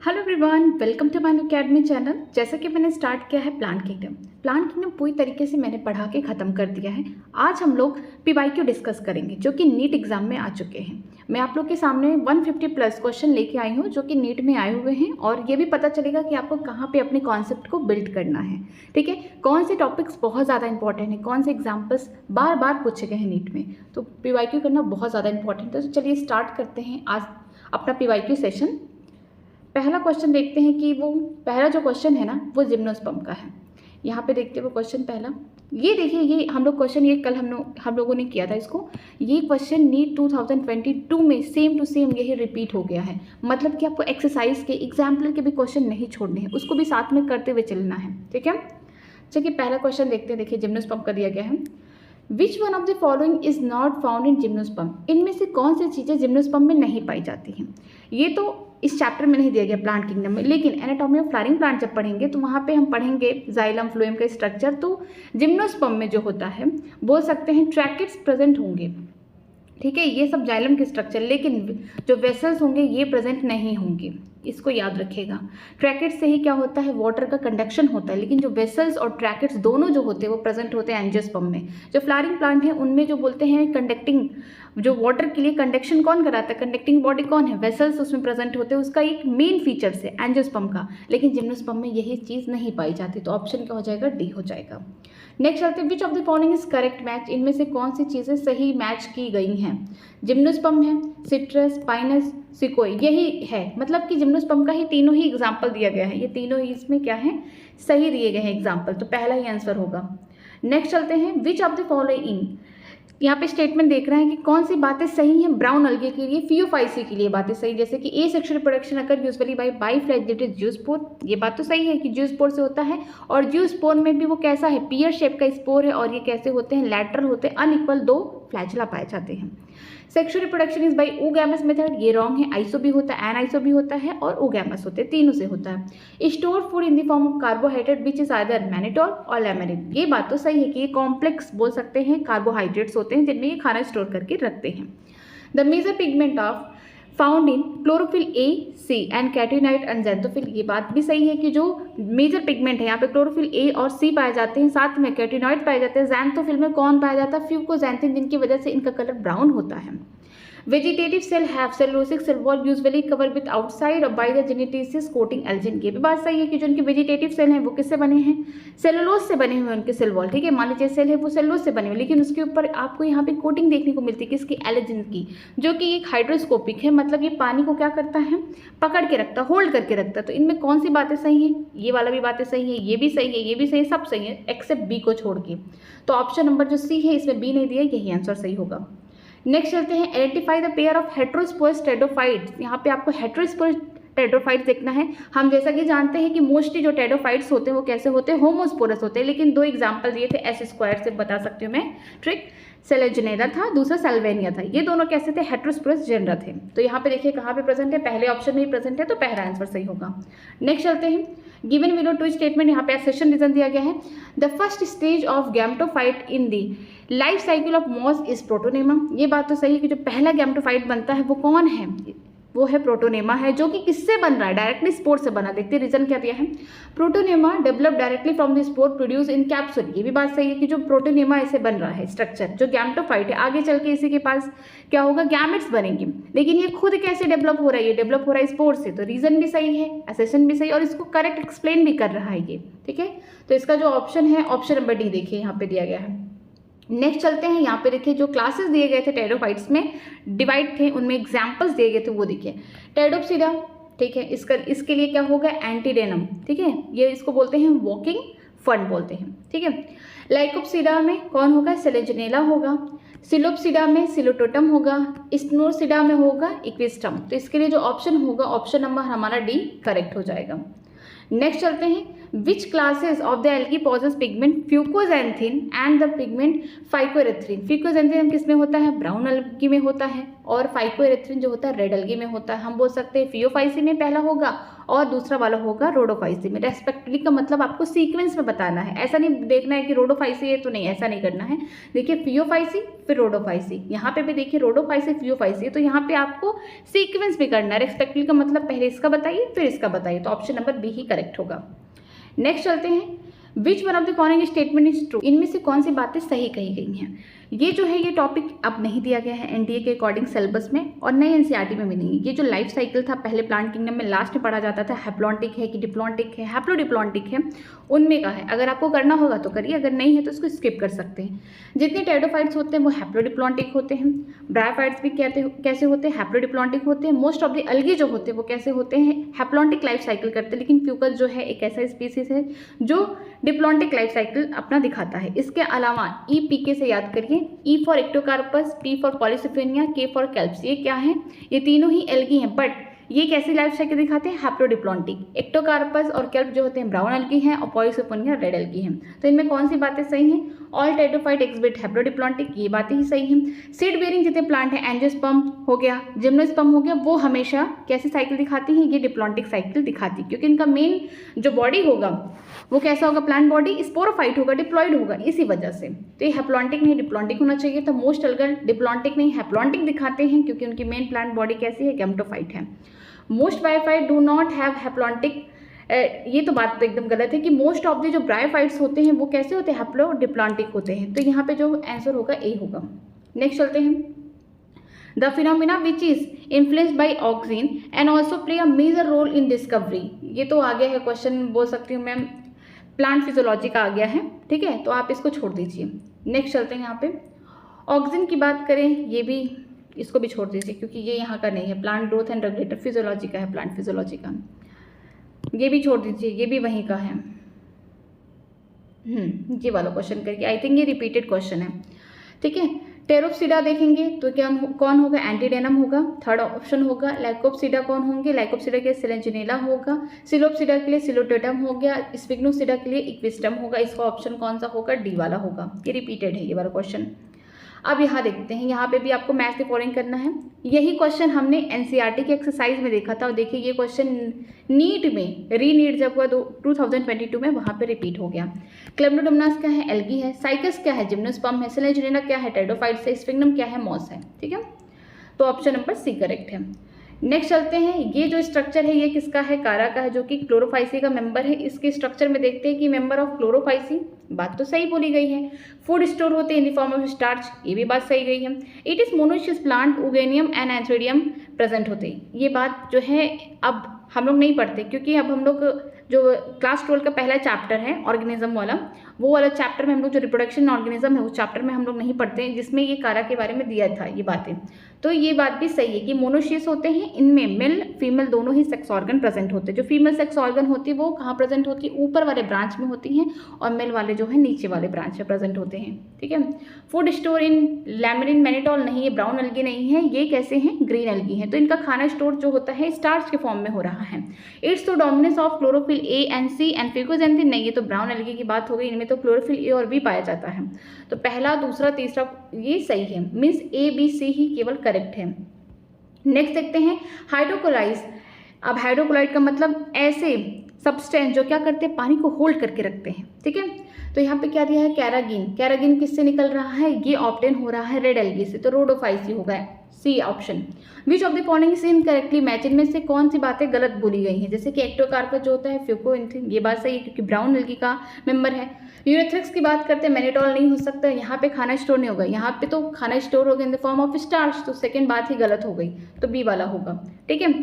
Hello everyone, welcome to my academy channel. जैसा कि मैंने स्टार्ट किया है प्लांट किंगडम पूरी तरीके से मैंने पढ़ा के ख़त्म कर दिया है। आज हम लोग पीवाईक्यू डिस्कस करेंगे जो कि नीट एग्जाम में आ चुके हैं। मैं आप लोग के सामने 150 प्लस क्वेश्चन लेके आई हूँ जो कि नीट में आए हुए हैं, और ये भी पता चलेगा कि आपको कहाँ पे अपने कॉन्सेप्ट को बिल्ड करना है। ठीक है, कौन से टॉपिक्स बहुत ज़्यादा इंपॉर्टेंट है, कौन से एग्जाम्पल्स बार बार पूछे गए हैं नीट में, तो पीवाईक्यू करना बहुत ज़्यादा इंपॉर्टेंट है। तो चलिए स्टार्ट करते हैं आज अपना पीवाईक्यू सेशन। पहला क्वेश्चन देखते हैं कि वो पहला जो क्वेश्चन है ना वो जिम्नोस्पर्म का है। यहाँ पे देखते हैं वो क्वेश्चन पहला। ये देखिए, ये हम लोग क्वेश्चन ये कल हम लोगों ने किया था इसको। ये क्वेश्चन नीट 2022 में सेम टू सेम यही रिपीट हो गया है। मतलब कि आपको एक्सरसाइज के एग्जाम्पल के भी क्वेश्चन नहीं छोड़ने हैं, उसको भी साथ में करते हुए चलना है। ठीक है, चलिए पहला क्वेश्चन देखते हैं। देखिए जिम्नोस्पर्म का दिया गया है, विच one of the following is not found in gymnosperm. इनमें से कौन सी चीज़ें जिम्नोस्पर्म में नहीं पाई जाती हैं। ये तो इस चैप्टर में नहीं दिया गया प्लांट किंगडम में, लेकिन एनाटॉमी ऑफ फ्लावरिंग प्लांट जब पढ़ेंगे तो वहाँ पे हम पढ़ेंगे जाइलम फ्लोएम का स्ट्रक्चर। तो जिम्नोस्पर्म में जो होता है बोल सकते हैं ट्रैकिट्स प्रेजेंट होंगे। ठीक है, ये सब जाइलम के स्ट्रक्चर, लेकिन जो वेसल्स होंगे ये प्रेजेंट नहीं होंगे। इसको याद रखिएगा। ट्रैकेट्स से ही क्या होता है, वाटर का कंडक्शन होता है, लेकिन जो वेसल्स और ट्रैकेट्स दोनों जो होते हैं वो प्रेजेंट होते हैं एंजियोस्पर्म में। जो फ्लावरिंग प्लांट है उनमें जो बोलते हैं कंडक्टिंग, जो वाटर के लिए कंडक्शन कौन कराता है, कंडक्टिंग बॉडी कौन है, वेसल्स उसमें प्रेजेंट होते हैं। उसका एक मेन फीचर्स है एंजियोस्पर्म का, लेकिन जिम्नोस्पर्म में यही चीज़ नहीं पाई जाती। तो ऑप्शन क्या हो जाएगा, डी हो जाएगा। नेक्स्ट चलते हैं, which of the following is correct match. इनमें से कौन सी चीज़ें सही मैच की गई हैं। जिम्नोस्पर्म है, सिट्रस, पाइनस, सिकोई, यही है। मतलब कि जिम्नोस्पर्म का ही तीनों ही एग्जाम्पल दिया गया है। ये तीनों ही इसमें क्या है, सही दिए गए हैं एग्जाम्पल, तो पहला ही आंसर होगा। नेक्स्ट चलते हैं, विच ऑफ द फॉलोइंग। यहाँ पे स्टेटमेंट देख रहे हैं कि कौन सी बातें सही हैं ब्राउन अलगे के लिए, फियोफाइसी के लिए बातें सही, जैसे कि ए सेक्शुअल रिप्रोडक्शन अकर यूजुअली बाय बाइफ्लैजेलेटेड ज़ूस्पोर। ये बात तो सही है कि ज़ूस्पोर से होता है, और ज़ूस्पोर में भी वो कैसा है, पियर शेप का स्पोर है, और ये कैसे होते हैं, लैटरल होते हैं, अनइक्वल दो फ्लैचुला पाए जाते हैं। Sexual reproduction is by oogamous method, ये रॉन्ग है। आइसो भी होता है, एनाइसो भी होता है, और ओगैमस होते हैं, तीनों से होता है। Store food in the form of carbohydrate which is either mannitol और लैमेरिन, ये बात तो सही है कि ये कॉम्प्लेक्स बोल सकते हैं कार्बोहाइड्रेट्स होते हैं जिनमें ये खाना स्टोर करके रखते हैं। The major pigment of found in chlorophyll a, c and carotene and xanthophyll, ये बात भी सही है कि जो मेजर पिगमेंट है यहाँ पे क्लोरोफिल ए और सी पाए जाते हैं, साथ में कैटेनॉइड पाए जाते हैं। ज़ैंथोफिल में कौन पाया जाता है, फ्यूकोजैंथिन, जिनकी वजह से इनका कलर ब्राउन होता है। Vegetative cell have cellulosic cell wall usually cover with outside by the gelatinous coating algin, ये भी बात सही है कि जो उनके वेजिटेटिव सेल हैं वो किससे बने हैं, सेलुलोज से बने हुए उनके सेल वॉल। ठीक है, मान लीजिए सेल है वो सेलुलोज से बने हुए, लेकिन उसके ऊपर आपको यहाँ पे कोटिंग देखने को मिलती है किसकी, एल्जिन की, जो कि एक हाइड्रोस्कोपिक है। मतलब ये पानी को क्या करता है, पकड़ के रखता, होल्ड करके रखता। तो इनमें कौन सी बातें सही हैं, ये वाला भी बातें सही है, ये भी सही है, ये भी सही है, सब सही है एक्सेप्ट बी को छोड़ के। तो ऑप्शन नंबर जो सी है इसमें बी नहीं दिया, यही आंसर सही होगा। नेक्स्ट चलते हैं, identify the pair of heterosporous टेडोफाइट्स। यहाँ पे आपको हेट्रोस्पोरस टेडोफाइट्स देखना है। हम जैसा कि जानते हैं कि मोस्टली जो टेडोफाइट्स होते हैं वो कैसे होते हैं, होमोस्पोरस होते हैं, लेकिन दो एग्जांपल दिए थे एस स्क्वायर से, बता सकती हूँ मैं ट्रिक। सेलेजनेरा था, दूसरा सेल्वेनिया था, ये दोनों कैसे थे, हेट्रोस्पोरस जेनरा थे। तो यहाँ पे देखिए कहाँ पे प्रेजेंट है, पहले ऑप्शन में ही प्रेजेंट है, तो पहला आंसर सही होगा। नेक्स्ट चलते हैं, गिवन बिलो टू स्टेटमेंट, यहाँ पे एसेशन रीजन दिया गया है। The first stage of gametophyte in the life cycle of moss is protonema, ये बात तो सही है कि जो पहला गैमेटोफाइट बनता है वो कौन है, वो है प्रोटोनेमा है, जो कि किससे बन रहा है, डायरेक्टली स्पोर से बना। देखते हैं रीजन क्या दिया है, protonema develop directly from the spore produce in capsule, ये भी बात सही है कि जो प्रोटोनेमा ऐसे बन रहा है स्ट्रक्चर, जो गैमेटोफाइट है आगे चल के इसी के पास क्या होगा, गैमेट्स बनेंगे। लेकिन ये खुद कैसे डेवलप हो रहा है, ये डेवलप हो रहा है स्पोर से। तो रीजन भी सही है, एसेशन भी सही, और इसको करेक्ट एक्सप्लेन भी कर रहा है ये। ठीक है, तो इसका जो ऑप्शन है, ऑप्शन नंबर डी देखिए यहाँ पे दिया गया है। नेक्स्ट चलते हैं, यहाँ पे देखिए जो क्लासेस दिए गए थे टेडोफाइट्स में डिवाइड थे, उनमें एग्जाम्पल्स दिए गए थे, वो देखिए। टेडोप्सिडा, ठीक है, इसके लिए क्या होगा, एंटीडेनम। ठीक है, ये इसको बोलते हैं वॉकिंग फर्न बोलते हैं। ठीक है, लाइकोप्सिडा में कौन होगा, सेलेजनेला होगा। सिलोप्सिडा में सिलोटोटम होगा। स्नोरसिडा में होगा इक्विस्टम। तो इसके लिए जो ऑप्शन होगा, ऑप्शन नंबर हमारा डी करेक्ट हो जाएगा। नेक्स्ट चलते हैं, which classes of the algae possess pigment fucoxanthin and the pigment phycoerythrin. Fucoxanthin किस में होता है, ब्राउन एल्गी में होता है, और फाइकोएरिथ्रिन जो होता है रेड एल्गी में होता है। हम बोल सकते हैं फियोफाइसी में पहला होगा, और दूसरा वाला होगा रोडोफाइसी में। रेस्पेक्टिवली का मतलब आपको सीक्वेंस में बताना है, ऐसा नहीं देखना है कि रोडोफाइसी है तो नहीं, ऐसा नहीं करना है। देखिए फियोफाइसी फिर रोडोफाइसी, यहाँ पे भी देखिए रोडोफाइसी फियोफाइसी, तो यहाँ पे आपको सीक्वेंस भी करना है। रेस्पेक्टिवली का मतलब पहले इसका बताइए फिर इसका बताइए, तो ऑप्शन नंबर बी ही करेक्ट होगा। नेक्स्ट चलते हैं, which one of the following statement is true, इनमें से कौन सी बातें सही कही गई हैं। ये जो है ये टॉपिक अब नहीं दिया गया है एनडीए के अकॉर्डिंग सिलेबस में, और नए एनसीईआरटी में भी नहीं है। ये जो लाइफ साइकिल था पहले प्लांट किंगडम में लास्ट में पढ़ा जाता था, हैप्लॉन्टिक है कि डिप्लॉन्टिक है, हैप्लोडिप्लॉन्टिक है, उनमें का है। अगर आपको करना होगा तो करिए, अगर नहीं है तो इसको स्किप कर सकते हैं। जितने टेरिडोफाइट्स होते हैं वो हैप्लोडिप्लॉन्टिक होते हैं। ब्रायोफाइट्स भी कैसे होते हैं, हैप्लोडिप्लॉन्टिक होते हैं। मोस्ट ऑफ द अलगी जो होते हैं वो कैसे होते हैं, हैप्लॉन्टिक लाइफ साइकिल करते हैं। लेकिन फ्यूकस जो है एक ऐसा स्पीसीज है जो डिप्लॉन्टिक लाइफ साइकिल अपना दिखाता है। इसके अलावा EPK से याद करिए, E for Ectocarpus, P for Polysiphonia, K for kelps, ये क्या है, ये तीनों ही एल्गी हैं, बट ये कैसी लाइफ साइकिल दिखाते हैं, हैप्लोडिप्लॉन्टिक। एक्टोकार्पस और कैल्प जो होते हैं ब्राउन एल्गी हैं और पॉलीसिफेनिया रेड एल्गी हैं। तो इनमें कौन सी बातें सही हैं, ऑल टेरिडोफाइट एक्सिबिट हैप्लोडिप्लॉन्टिक, ये बातें ही सही हैं। सीड बेयरिंग जितने प्लांट हैं, एंजियोस्पर्म हो गया, जिम्नोस्पर्म हो गया, वो हमेशा कैसी साइकिल दिखाती हैं, ये डिप्लॉन्टिक साइकिल दिखाती है, क्योंकि इनका मेन जो बॉडी होगा वो कैसा होगा, प्लांट बॉडी स्पोरोफाइट होगा, डिप्लॉइड होगा, इसी वजह से। तो ये हैप्लॉन्टिक नहीं डिप्लॉन्टिक होना चाहिए, तो मोस्ट अलगर डिप्लॉन्टिक नहीं हैप्लॉन्टिक दिखाते हैं, क्योंकि उनकी मेन प्लांट बॉडी कैसी है, गैमेटोफाइट है। Most bryophyte do not have haplontic, ये तो बात तो एकदम गलत है कि मोस्ट ऑफ द जो ब्रायोफाइट्स होते हैं वो कैसे होते हैं, हैप्लोडिप्लॉन्टिक होते हैं। तो यहाँ पे जो आंसर होगा ए होगा। नेक्स्ट चलते हैं, the phenomena which is influenced by auxin and also play a major role in discovery, ये तो आ गया है क्वेश्चन, बोल सकती हूँ मैम प्लांट फिजियोलॉजी का आ गया है, ठीक है, तो आप इसको छोड़ दीजिए। नेक्स्ट चलते हैं, यहाँ पे ऑक्सीजन की बात करें, ये भी इसको भी छोड़ दीजिए क्योंकि ये यहाँ का नहीं है, plant growth and regulator physiology का है, प्लांट फिजियोलॉजी का, ये भी छोड़ दीजिए, ये भी वहीं का है। ये वाला क्वेश्चन करिए, आई थिंक ये रिपीटेड क्वेश्चन है, ठीक है। टेरोप्सिडा देखेंगे तो क्या कौन होगा, एंटीडेनम होगा। थर्ड ऑप्शन होगा लाइकोप्सिडा, कौन होंगे, लाइकोप्सिडा के लिए सिलेंजिनेला होगा, सिलोप्सिडा के लिए सिलोटेटम हो गया, स्पिग्नोसिडा के लिए इक्विस्टम होगा। इसका ऑप्शन कौन सा होगा, डी वाला होगा। ये रिपीटेड है ये वाला क्वेश्चन। अब यहाँ देखते हैं, यहाँ पे भी आपको मैथ द फॉलोइंग करना है। यही क्वेश्चन हमने एनसीईआरटी के एक्सरसाइज में देखा था, और देखिए ये क्वेश्चन नीट में रीनीट जब हुआ 2022 में, वहाँ पे रिपीट हो गया। क्लेम्नोडोमनास क्या है, एल्गी है। साइकस क्या है, जिम्नोस्पर्म है। सिलेंजिनेला क्या है, टेरिडोफाइट्स है। स्फिंक्टम क्या है, मॉस है, ठीक है। तो ऑप्शन नंबर सी करेक्ट है। नेक्स्ट चलते हैं, ये जो स्ट्रक्चर है ये किसका है, कारा का है, जो कि क्लोरोफाइसी का मेंबर है। इसके स्ट्रक्चर में देखते हैं कि मेंबर ऑफ क्लोरोफाइसी, बात तो सही बोली गई है। फूड स्टोर होते हैं in the form of starch, ये भी बात सही गई है। It is monoecious plant, oogonium and antheridium present होते हैं, ये बात जो है अब हम लोग नहीं पढ़ते, क्योंकि अब हम लोग जो क्लास 12 का पहला चैप्टर है ऑर्गेनिज्म वाला, वो वाला चैप्टर में हम लोग जो रिप्रोडक्शन ऑर्गेनिज्म है उस चैप्टर में हम लोग नहीं पढ़ते हैं, जिसमें ये कारा के बारे में दिया था ये बातें। तो ये बात भी सही है कि मोनोशियस होते हैं, इनमें मेल फीमेल दोनों ही सेक्स ऑर्गन प्रेजेंट होते हैं। जो फीमेल सेक्स ऑर्गन होती है वो कहाँ प्रेजेंट होती है, ऊपर वाले ब्रांच में होती हैं, और मेल वाले जो है नीचे वाले ब्रांच में प्रेजेंट होते हैं, ठीक है। Food store in laminin mannitol नहीं, ये ब्राउन एल्गी नहीं है, ये कैसे हैं, ग्रीन एल्गी हैं। तो इनका खाना स्टोर जो होता है स्टार्च के फॉर्म में हो रहा है। इट्स तो dominance of chlorophyll a and c and fucoxanthin नहीं, ये तो ब्राउन एल्गी की बात हो गई, इनमें तो क्लोरोफिल ए और बी पाया जाता है। तो पहला दूसरा तीसरा ये सही है, मीन्स ए बी सी ही केवल करेक्ट है। नेक्स्ट देखते हैं हाइड्रोक्लोराइड। अब हाइड्रोक्लोराइड का मतलब ऐसे सब्सटेंस जो क्या करते हैं, पानी को होल्ड करके रखते हैं, ठीक है। तो यहाँ पे क्या दिया है, कैरागिन। कैरागिन किससे निकल रहा है, ये ऑब्टेन हो रहा है रेड एल्गी से, तो रोडोफाइसी होगा c option. Which of the following is incorrectly match, इनमें से कौन सी बातें गलत बोली गई हैं। जैसे कि एक्टोकार्पस जो होता है फ्यूकोइंथिन, ये बात सही है क्योंकि ब्राउन एल्गी का मेंबर है। यूरेथ्रिक्स की बात करते हैं, मैनिटोल नहीं हो सकता, यहाँ पे खाना स्टोर नहीं होगा, यहाँ पे तो खाना स्टोर होगा इन द फॉर्म ऑफ स्टार्च, तो सेकंड बात ही गलत हो गई, तो बी वाला होगा, ठीक है।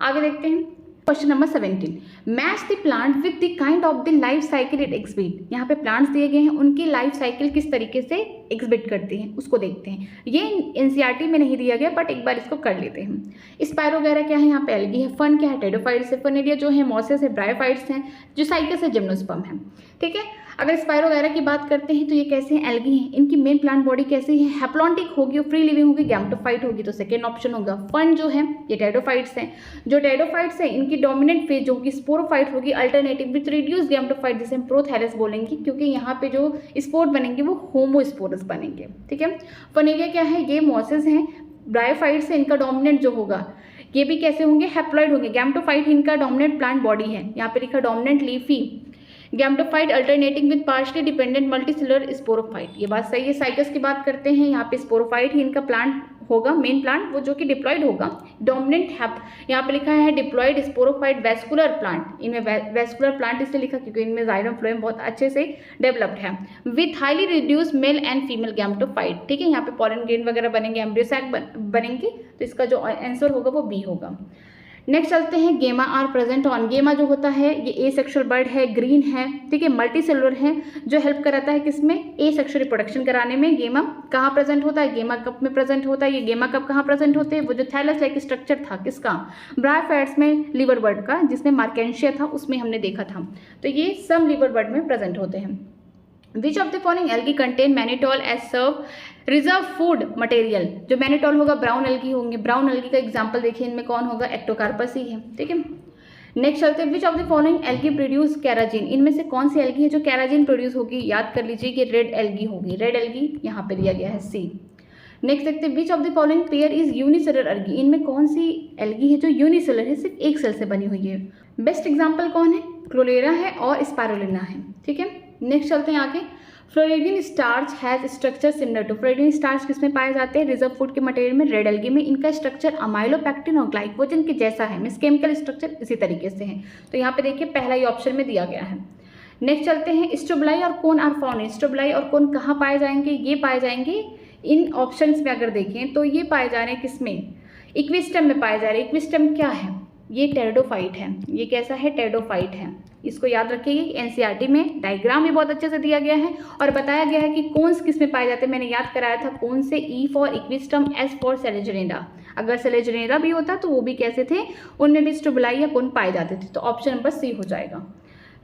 आगे देखते हैं question number 17, match the plant with the kind of the life cycle it exhibit. यहाँ पे प्लांट्स दिए गए हैं, उनकी लाइफ साइकिल किस तरीके से एक्सबिट करते हैं उसको देखते हैं। ये एनसीईआरटी में नहीं दिया गया, बट एक बार इसको कर लेते हैं। स्पाइरो वगैरह क्या है, यहाँ पे एल्गी है। फन क्या है, टेरिडोफाइट्स है। फर्नेलिया जो है मॉसेस है, ब्रायोफाइट्स हैं। जो साइकस है, जिम्नोस्पर्म है, ठीक है। अगर स्पाइरो वगैरह की बात करते हैं तो ये कैसे हैं, एल्गी हैं। इनकी मेन प्लांट बॉडी कैसी है, हैप्लॉन्टिक होगी और फ्री लिविंग होगी, गैमेटोफाइट होगी, तो सेकेंड ऑप्शन होगा। फन जो है ये टेरिडोफाइट्स हैं। जो टेरिडोफाइट्स हैं इनकी डोमिनेंट फेज जो कि स्पोरोफाइट होगी, अल्टरनेटिव विथ रिड्यूस गैमेटोफाइट, जिसे हम प्रोथैलस बोलेंगे, क्योंकि यहाँ पे जो स्पोर बनेंगे वो होमोस्पोरस बनेंगे, ठीक है। फर्नेलिया क्या है, ये मॉसेस हैं। ब्रायोफाइट्स है, इनका डोमिनेंट जो होगा ये भी कैसे होंगे, हैप्लॉइड होंगे। गैमेटोफाइट इनका डोमिनेंट प्लांट बॉडी है, यहाँ पे लिखा dominant leafy gametophyte alternating with partially dependent multicellular sporophyte, ये बात सही है। साइकस की बात करते हैं, यहाँ पे स्पोरोफाइट ही इनका प्लांट होगा, मेन प्लांट वो जो कि डिप्लॉयड होगा। डोमिनेंट हैप यहाँ पे लिखा है डिप्लॉयड स्पोरोफाइट वेस्कुलर प्लांट, इनमें वेस्कुलर प्लांट इसलिए लिखा क्योंकि इनमें जाइलम फ्लोएम बहुत अच्छे से डेवलप्ड है। With highly reduce mail and female gametophyte, ठीक है, यहाँ पे पॉलन ग्रेन वगैरह बनेंगे, एम्ब्रियो सैक बनेंगे, तो इसका जो आंसर होगा वो बी होगा। नेक्स्ट चलते हैं, गेमा आर प्रेजेंट ऑन। गेमा जो होता है ये ए सेक्सुअल बर्ड है, ग्रीन है, ठीक है, मल्टी सेलुलर है, जो हेल्प कराता है किसमें, ए सेक्सुअल रिप्रोडक्शन कराने में। गेमा कहाँ प्रेजेंट होता है, गेमा कप में प्रेजेंट होता है। ये गेमा कप कहाँ प्रेजेंट होते हैं, वो जो थैलस लाइक स्ट्रक्चर था किसका, ब्रायोफाइट्स में, लिवर बर्ड का, जिसने मार्केंशिया था उसमें हमने देखा था। तो ये सब लिवर बर्ड में प्रेजेंट होते हैं। Which of the following algae contain mannitol as serve reserve food material, जो मैनिटोल होगा ब्राउन एल्गी होंगे। ब्राउन एल्गी का एग्जांपल देखिए, इनमें कौन होगा, एक्टोकार्पस ही है, ठीक है। नेक्स्ट चलते हैं, which of the following algae produce carrageen, इनमें से कौन सी एल्गी है जो कैराजिन प्रोड्यूस होगी, याद कर लीजिए कि रेड एल्गी होगी, रेड एल्गी यहाँ पे दिया गया है सी। नेक्स्ट देखते हैं, which of the following pair is unicellular algae, इनमें कौन सी एल्गी है जो यूनिसेलर है, सिर्फ एक सेल से बनी हुई है। बेस्ट एग्जाम्पल कौन है, क्लोरेरा है और स्पाइरुलिना है, ठीक है। नेक्स्ट चलते हैं आगे, floridean starch has structure similar to, floridean starch किसमें पाए जाते हैं, रिजर्व फूड के मटेरियल में, रेड एल्गी में। इनका स्ट्रक्चर अमाइलोपेक्टिन और ग्लाइकोजन के जैसा है, मींस केमिकल स्ट्रक्चर इसी तरीके से है। तो यहाँ पे देखिए पहला ही ऑप्शन में दिया गया है। नेक्स्ट चलते हैं, स्ट्रोबलाई और कोन आर फाउंड, स्ट्रोबलाई और कोन कहाँ पाए जाएंगे, ये पाए जाएंगे इन ऑप्शंस में अगर देखें तो ये पाए जा रहे हैं किसमें, इक्विस्टम में पाए जा रहे हैं। इक्विस्टम क्या है, ये टेरिडोफाइट है, ये कैसा है, टेरिडोफाइट है। इसको याद रखिएगा, एनसीईआरटी में डायग्राम भी बहुत अच्छे से दिया गया है और बताया गया है कि कौन किस में पाए जाते हैं। मैंने याद कराया था कौन से, E for equisetum, S for सेलेजरेना। अगर सेलेजरेना भी होता तो वो भी कैसे थे, उनमें भी स्ट्रोबलाई या कोन पाए जाते थे। तो ऑप्शन नंबर सी हो जाएगा।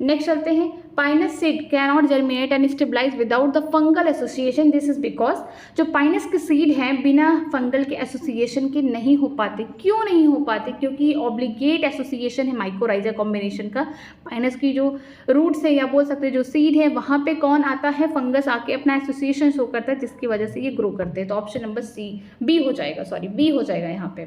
नेक्स्ट चलते हैं, pinus seed can not germinate and stabilize without the fungal association, this is because जो पाइनस के सीड हैं बिना फंगल के एसोसिएशन के नहीं हो पाते। क्यों नहीं हो पाते, क्योंकि ऑब्लिगेट एसोसिएशन है माइकोराइजा कॉम्बिनेशन का। पाइनस की जो रूट्स है या बोल सकते हैं जो सीड है वहाँ पे कौन आता है, फंगस आके अपना एसोसिएशन शो करता है, जिसकी वजह से ये ग्रो करते हैं। तो ऑप्शन नंबर सी बी हो जाएगा, सॉरी बी हो जाएगा यहाँ पे।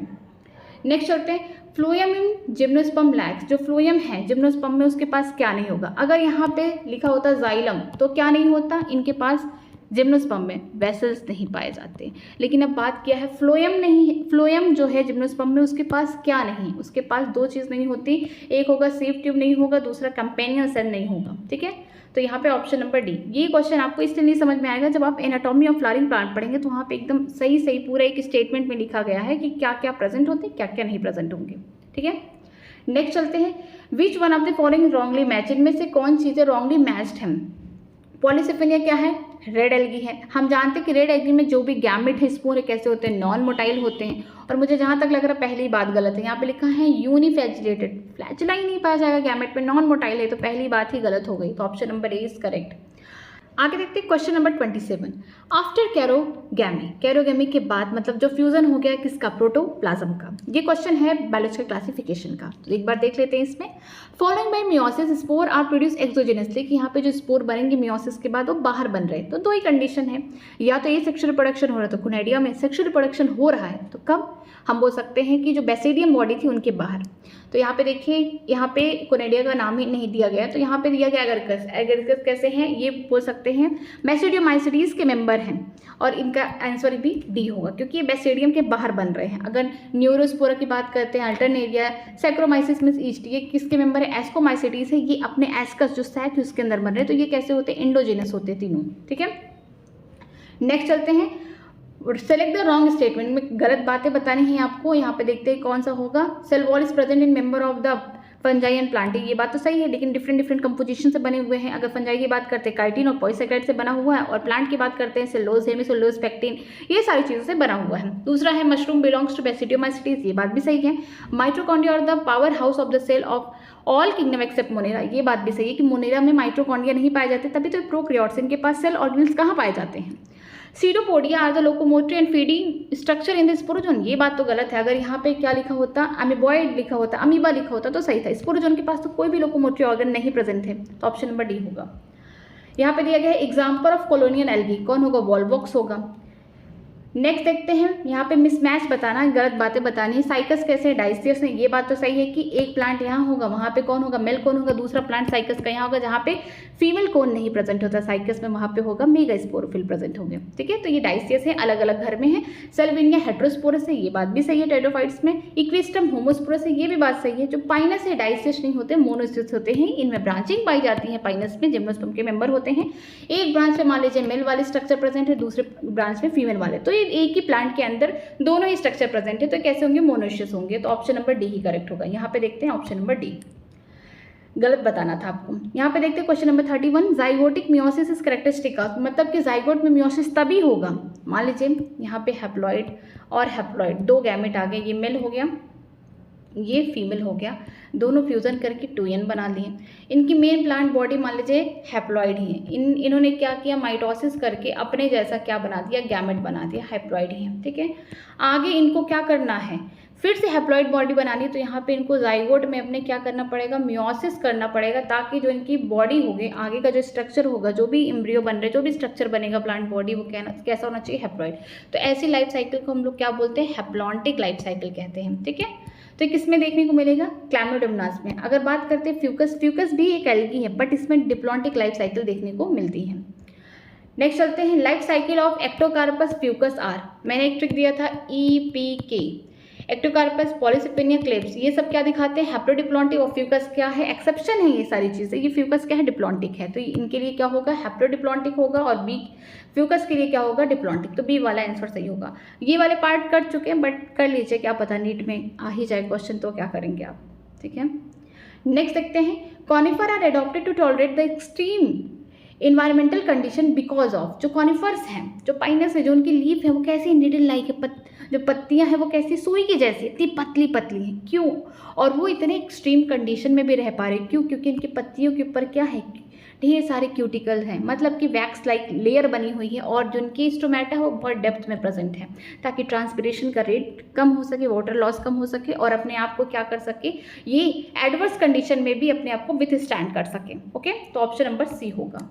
नेक्स्ट चलते हैं, फ्लोएम इन जिम्नोस्पर्म लैक्स, जो फ्लोएम है जिम्नोस्पर्म में उसके पास क्या नहीं होगा। अगर यहाँ पे लिखा होता जाइलम तो क्या नहीं होता, इनके पास जिम्नोस्पर्म में वेसल्स नहीं पाए जाते। लेकिन अब बात क्या है, फ्लोएम नहीं, फ्लोएम जो है जिम्नोस्पर्म में उसके पास क्या नहीं, उसके पास दो चीज़ नहीं होती, एक होगा सेफ ट्यूब नहीं होगा, दूसरा कंपेनियन सेल नहीं होगा, ठीक है। तो यहाँ पे ऑप्शन नंबर डी। ये क्वेश्चन आपको इसलिए नहीं समझ में आएगा, जब आप एनाटॉमी ऑफ फ्लावरिंग प्लांट पढ़ेंगे तो वहाँ पे एकदम सही सही पूरा एक स्टेटमेंट में लिखा गया है कि क्या क्या प्रेजेंट होते हैं, क्या क्या नहीं प्रेजेंट होंगे, ठीक है। नेक्स्ट चलते हैं, which one of the following wrongly match, इनमें से कौन चीज़ें रॉन्गली मैच्ड हैं। पॉलीसिफेनिया क्या है, रेड एल्गी है। हम जानते हैं कि रेड एल्गी में जो भी गैमेट है, स्पोर है, कैसे होते हैं, नॉन मोटाइल होते हैं। और मुझे जहाँ तक लग रहा है पहली बात गलत है, यहाँ पे लिखा है यूनिफ्लैजिलेटेड, फ्लैचुला ही नहीं पाया जाएगा गैमेट में, नॉन मोटाइल है, तो पहली बात ही गलत हो गई। तो option number A is correct. आगे देखते हैं क्वेश्चन नंबर 27। आफ्टर कैरोगैमी, कैरोगैमी के बाद मतलब जो फ्यूजन हो गया किसका, प्रोटोप्लाज्म का। ये क्वेश्चन है बायोलॉजिकल क्लासिफिकेशन का, तो एक बार देख लेते हैं इसमें। Following by meiosis spore are produce exogenously, कि यहाँ पे जो स्पोर बनेंगे मियोसिस के बाद वो बाहर बन रहे हैं। तो दो ही कंडीशन है, या तो ये सेक्सुअल रिप्रोडक्शन हो रहा है, तो कुनेडिया में सेक्सुअल रिप्रोडक्शन हो रहा है, तो कब हम बोल सकते हैं कि जो बेसिडियम बॉडी थी उनके बाहर। तो यहाँ पे देखिए, यहाँ पे कोनेडिया का नाम ही नहीं दिया गया, तो यहाँ पे दिया गया एगरिकस। एगरिकस कैसे हैं, ये बोल सकते हैं बेसिडियोमाइसीटीज के मेंबर हैं, और इनका आंसर भी डी होगा क्योंकि ये बेसिडियम के बाहर बन रहे हैं। अगर न्यूरोस्पोरा की बात करते हैं, अल्टरनेरिया, सैक्रोमाइसिस मींस ईस्ट, ये किसके मेंबर है, एस्कोमाइसीटीज है, ये अपने एस्कस जो सैक है उसके अंदर बन रहे हैं। तो ये कैसे होते हैं, इंडोजेनस होते हैं तीनों, ठीक है। नेक्स्ट चलते हैं, सेलेक्ट द रॉन्ग स्टेटमेंट, में गलत बातें बतानी है आपको। यहाँ पे देखते हैं कौन सा होगा, cell wall is present in member of the fungi and plantae, ये बात तो सही है, लेकिन डिफरेंट कंपोजिशन से बने हुए हैं। अगर फंजाई की बात करते हैं काइटिन और पॉलीसैकेराइड से बना हुआ है, और प्लांट की बात करते हैं सेलुलोज, हेमिसेलुलोज, पेक्टिन, ये सारी चीज़ों से बना हुआ है। दूसरा है मशरूम बिलोंग्स टू बेसिडियोमाइसीटीज, ये बात भी सही है। माइटोकॉन्ड्रिया और the powerhouse of the cell of all kingdom except monera, ये बात भी सही है कि मोनेरा में माइटोकॉन्ड्रिया नहीं पाए जाते, तभी तो प्रोकैरियोट्स इनके पास सेल ऑर्गेनल्स कहाँ पाए जाते हैं। Pseudopodia are the locomotory and feeding structure in the sporozoan, ये बात तो गलत है। अगर यहाँ पे क्या लिखा होता, अमीबॉइड लिखा होता, अमीबा लिखा होता तो सही था। स्पोरोजोन के पास तो कोई भी लोकोमोटरी ऑर्गन नहीं प्रेजेंट थे, तो ऑप्शन नंबर डी होगा। यहाँ पे दिया गया है एग्जाम्पल ऑफ कॉलोनियल एल्गी, कौन होगा, वॉल्वॉक्स होगा। नेक्स्ट देखते हैं, यहाँ पे मिसमैच बताना, गलत बातें बतानी है। साइकस कैसे है, डाइसियस है। ये बात तो सही है कि एक प्लांट यहाँ होगा, वहाँ पे कौन होगा, मेल कौन होगा, दूसरा प्लांट साइकस का यहाँ होगा जहाँ पे फीमेल कौन नहीं प्रेजेंट होता साइकस में, वहाँ पे होगा मेगास्पोरोफिल प्रेजेंट होंगे। ठीक है, तो ये डाइसियस है, अलग अलग घर में है। सेल्विनिया हेटेरोस्पोरस है, ये बात भी सही है टेरिडोफाइट्स में। इक्विस्टम होमोस्पोरस है, ये भी बात सही है। जो पाइनस है, डाइसियस नहीं होते, मोनोसियस होते हैं। इनमें ब्रांचिंग पाई जाती है। पाइनस में जिम्नोस्पर्म के मेंबर होते हैं। एक ब्रांच में मान लीजिए मेल वाले स्ट्रक्चर प्रेजेंट है, दूसरे ब्रांच में फीमेल वाले, तो ये एक ही प्लांट के अंदर दोनों ही स्ट्रक्चर प्रेजेंट है, तो कैसे होंगे, मोनोशियस होंगे। तो ऑप्शन नंबर डी ही करेक्ट होगा। यहाँ पे देखते हैं ऑप्शन नंबर डी, गलत बताना था आपको। यहाँ पे देखते हैं question number 31, zygotic meiosis is characteristic of, मतलब कि जाइगोट में मियोसिस तभी होगा, मान लीजिए यहाँ पे हैप्लॉइड और हैप्लॉइड दो गैमेट आ गए, ये मेल हो गया, ये फीमेल हो गया, दोनों फ्यूजन करके 2n बना लिए। इनकी मेन प्लांट बॉडी मान लीजिए हैप्लॉइड ही है, इन्होंने क्या किया, माइटोसिस करके अपने जैसा क्या बना दिया, गैमेट बना दिया, हैप्लॉइड ही है। ठीक है, आगे इनको क्या करना है, फिर से हैप्लॉइड बॉडी बनानी, तो यहाँ पे इनको जाइगोट में अपने क्या करना पड़ेगा, मियोसिस करना पड़ेगा, ताकि जो इनकी बॉडी होगी, आगे का जो स्ट्रक्चर होगा, जो भी एम्ब्रियो बन रहे, जो भी स्ट्रक्चर बनेगा प्लांट बॉडी, वो कैसा होना चाहिए, हैप्लॉइड। तो ऐसी लाइफ साइकिल को हम लोग क्या बोलते हैं, हैप्लॉन्टिक लाइफ साइकिल कहते हैं। ठीक है, तो किस में देखने को मिलेगा, क्लैमिडोमोनास में। अगर बात करते हैं फ्यूकस, फ्यूकस भी एक एल्गी है, बट इसमें डिप्लॉन्टिक लाइफ साइकिल देखने को मिलती है। नेक्स्ट चलते हैं, life cycle of ectocarpus fucus are, मैंने एक ट्रिक दिया था EPK, एक्टोकार्पस, पॉलीसिपेनिया, क्लेब्स, ये सब क्या दिखाते हैं, हैप्लोडिप्लॉन्टिक। और फ्यूकस क्या है, एक्सेप्शन है ये सारी चीज़ें, ये फ्यूकस क्या है, डिप्लॉन्टिक है, तो इनके लिए क्या होगा, हैप्लोडिप्लॉन्टिक होगा, और बी फ्यूकस के लिए क्या होगा, डिप्लॉन्टिक, तो बी वाला आंसर सही होगा। ये वाले पार्ट कर चुके हैं, बट कर लीजिए, क्या पता नीट में आ ही जाए क्वेश्चन, तो क्या करेंगे आप। ठीक है, नेक्स्ट देखते हैं, conifer are adapted to tolerate the extreme environmental condition because of, जो कॉनिफर्स हैं, जो पाइनस है, जो उनकी लीफ है वो कैसी निडल लाइक है, जो पत्तियां हैं वो कैसी सुई की जैसी इतनी पतली पतली हैं, क्यों, और वो इतने एक्सट्रीम कंडीशन में भी रह पा रहे, क्यों, क्योंकि इनकी पत्तियों के ऊपर क्या है, ढेर सारे क्यूटिकल हैं, मतलब कि वैक्स लाइक लेयर बनी हुई है, और जो उनकी स्टोमेटा है वो बहुत डेप्थ में प्रेजेंट है, ताकि ट्रांसपिरेशन का रेट कम हो सके, वाटर लॉस कम हो सके, और अपने आप को क्या कर सके, ये एडवर्स कंडीशन में भी अपने आप को विथ स्टैंड कर सके। ओके, तो ऑप्शन नंबर सी होगा।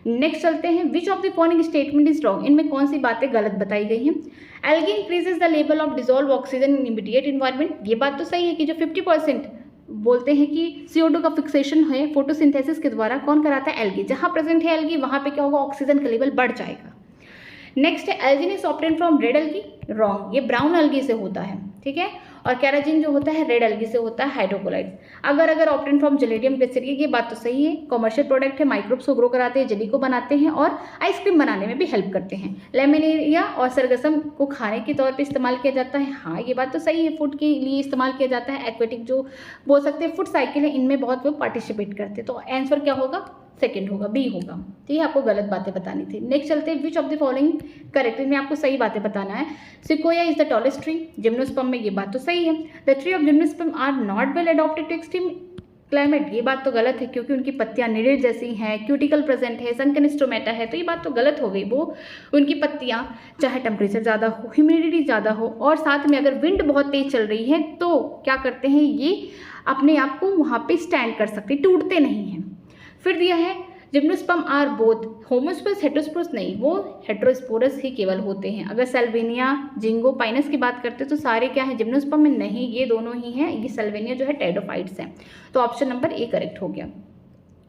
नेक्स्ट चलते हैं, which of the following statement is wrong, इनमें कौन सी बातें गलत बताई गई हैं। Algae increases the level of dissolve oxygen in immediate environment, ये बात तो सही है कि जो 50% बोलते हैं कि CO2 का फिक्सेशन है फोटोसिंथेसिस के द्वारा, कौन कराता है, एल्गी, जहाँ प्रेजेंट है एल्गी वहाँ पे क्या होगा, ऑक्सीजन का लेवल बढ़ जाएगा। नेक्स्ट है, Elgin is obtain from red algae, wrong, ये ब्राउन एल्गी से होता है। ठीक है, और कैराजिन जो होता है रेड एल्गी से होता है, हाइड्रोकोलाइड्स। अगर ऑब्टेन फ्रॉम जेलेडियम ग्लिसरीन, ये बात तो सही है, कमर्शियल प्रोडक्ट है, माइक्रोब्स को ग्रो कराते हैं, जेली को बनाते हैं, और आइसक्रीम बनाने में भी हेल्प करते हैं। लेमिनेरिया और सरगसम को खाने के तौर पे इस्तेमाल किया जाता है, हाँ ये बात तो सही है, फूड के लिए इस्तेमाल किया जाता है। एक्वेटिक जो बोल सकते हैं फूड साइकिल है, इनमें बहुत लोग पार्टिसिपेट करते हैं, तो आंसर क्या होगा, सेकंड होगा, बी होगा। तो ये आपको गलत बातें बतानी थी। नेक्स्ट चलते हैं, which of the following correct, इनमें आपको सही बातें बताना है। Sequoia is the tallest tree, gymnosperm में, ये बात तो सही है। The tree of gymnosperm are not well adapted to extreme climate, ये बात तो गलत है, क्योंकि उनकी पत्तियां निडल जैसी हैं, क्यूटिकल प्रेजेंट है, संकन स्टोमेटा है, तो ये बात तो गलत हो गई। वो उनकी पत्तियां चाहे टेम्परेचर ज़्यादा हो, ह्यूमिडिटी ज़्यादा हो, और साथ में अगर विंड बहुत तेज चल रही है, तो क्या करते हैं, ये अपने आप को वहाँ पे स्टैंड कर सकते, टूटते नहीं हैं। फिर दिया है, gymnosperm are both homosporous, heterosporous नहीं, वो हेटेरोस्पोरस ही केवल होते हैं। अगर सेल्वेनिया, जिंगो, पाइनस की बात करते हैं तो सारे क्या है, जिम्नोस्पर्म में नहीं, ये दोनों ही हैं, ये सेल्वेनिया जो है टेरिडोफाइट्स हैं, तो ऑप्शन नंबर ए करेक्ट हो गया।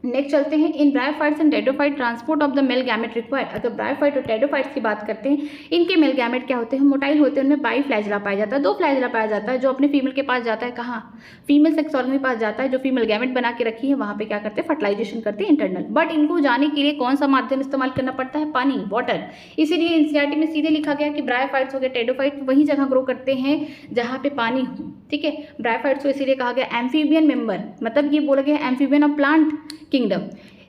नेक्स्ट चलते हैं, in bryophytes and pteridophyte transport of the male gamete required, अगर ब्रायोफाइट और टेरिडोफाइट्स की बात करते हैं, इनके मेल गैमेट क्या होते हैं, मोटाइल होते हैं, उनमें बाई फ्लैजला पाया जाता है, दो फ्लैजला पाया जाता है, जो अपने फीमेल के पास जाता है, कहाँ, फीमेल सेक्स ऑर्गन के पास जाता है, जो फीमेल गैमेट बना के रखी है वहाँ पे क्या करते हैं, फर्टिलाइजेशन करते हैं इंटरनल, बट इनको जाने के लिए कौन सा माध्यम इस्तेमाल करना पड़ता है, पानी, वाटर। इसीलिए NCERT में सीधे लिखा गया कि ब्रायोफाइट्स हो गए, टेरिडोफाइट वही जगह ग्रो करते हैं जहाँ पे पानी हो। ठीक है, ब्रायोफाइट्स को इसीलिए कहा गया एम्फीबियन मेंबर, मतलब ये बोला गया एम्फीबियन ऑफ प्लांट किंगडम,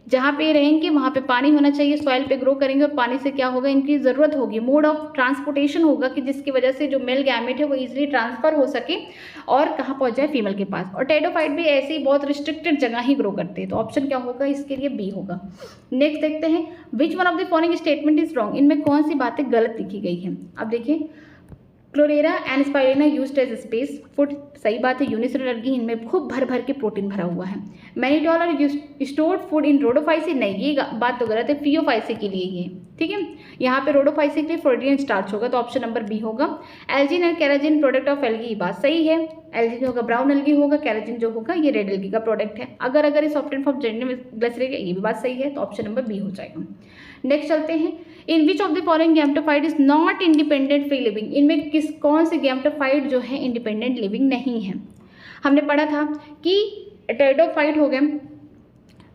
जहाँ पे रहेंगे वहाँ पे पानी होना चाहिए, सॉइल पे ग्रो करेंगे, और पानी से क्या होगा, इनकी ज़रूरत होगी, मोड ऑफ ट्रांसपोर्टेशन होगा कि जिसकी वजह से जो मेल गैमेट है वो इजीली ट्रांसफर हो सके और कहाँ पहुँच जाए, फीमेल के पास। और टेरिडोफाइट भी ऐसे ही बहुत रिस्ट्रिक्टेड जगह ही ग्रो करते हैं, तो ऑप्शन क्या होगा, इसके लिए बी होगा। नेक्स्ट देखते हैं, which one of the following statement is wrong, इनमें कौन सी बातें गलत लिखी गई हैं। अब देखिए, Chlorella and Spirulina used as space food सही बात है, यूनिसेलुलर एल्गी इनमें खूब भर भर के प्रोटीन भरा हुआ है। मैनीटोल और स्टोर्ड फूड इन रोडोफाइसी, नहीं ये बात तो गलत है, फियोफाइसी के लिए ये, ठीक है। यहाँ पे रोडोफाइसी के लिए फ्लोरीडियन स्टार्च होगा, तो ऑप्शन नंबर बी होगा। Algin and carrageenan product of algae, बात सही है। एल्जिन होगा ब्राउन एल्गी होगा, केराजिन जो होगा ये रेड एल्गी का प्रोडक्ट है। अगर इस ऑप्टेन फॉर्म ग्लिसरीन, ये भी बात सही है, तो ऑप्शन नंबर बी हो जाएगा। नेक्स्ट चलते हैं, in which of the following gametophyte is not independent free living, इनमें कौन से गैमेटोफाइट जो है इंडिपेंडेंट लिविंग नहीं है। हमने पढ़ा था कि टेरिडोफाइट हो गए,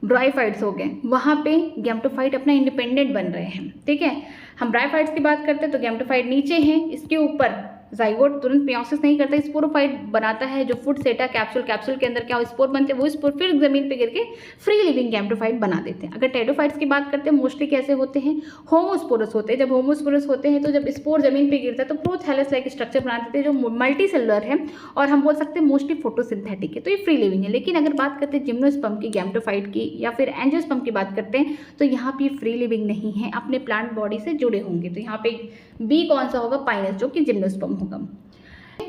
ब्रायोफाइट्स हो गए, वहाँ पे गैमेटोफाइट अपना इंडिपेंडेंट बन रहे हैं, ठीक है। हम ब्रायोफाइट्स की बात करते हैं तो गैमेटोफाइट नीचे हैं, इसके ऊपर जाइगोट तुरंत मेयोसिस नहीं करता, स्पोरोफाइट बनाता है जो फूड सेटा कैप्सूल, कैप्सूल के अंदर क्या स्पोर बनते हैं, वो स्पोर फिर जमीन पे गिर के फ्री लिविंग गैमेटोफाइट बना देते हैं। अगर टेरिडोफाइट्स की बात करते हैं मोस्टली कैसे होते हैं, होमोस्पोरस होते हैं। जब होमोस्पोरस होते हैं तो जब स्पोर जमीन पे गिरता है तो प्रोथैलस लाइक स्ट्रक्चर बना देते हैं जो मल्टी सेलुलर है, और हम बोल सकते हैं मोस्टली फोटोसिंथेटिक है, तो ये फ्री लिविंग है। लेकिन अगर बात करते हैं जिम्नोस्पर्म की, गैमेटोफाइट की, या फिर एंजियोस्पर्म की बात करते हैं तो यहाँ पे फ्री लिविंग नहीं है, अपने प्लांट बॉडी से जुड़े होंगे। तो यहाँ पे बी कौन सा होगा, पाइनस, जो कि जिम्नोस्पर्म होगा।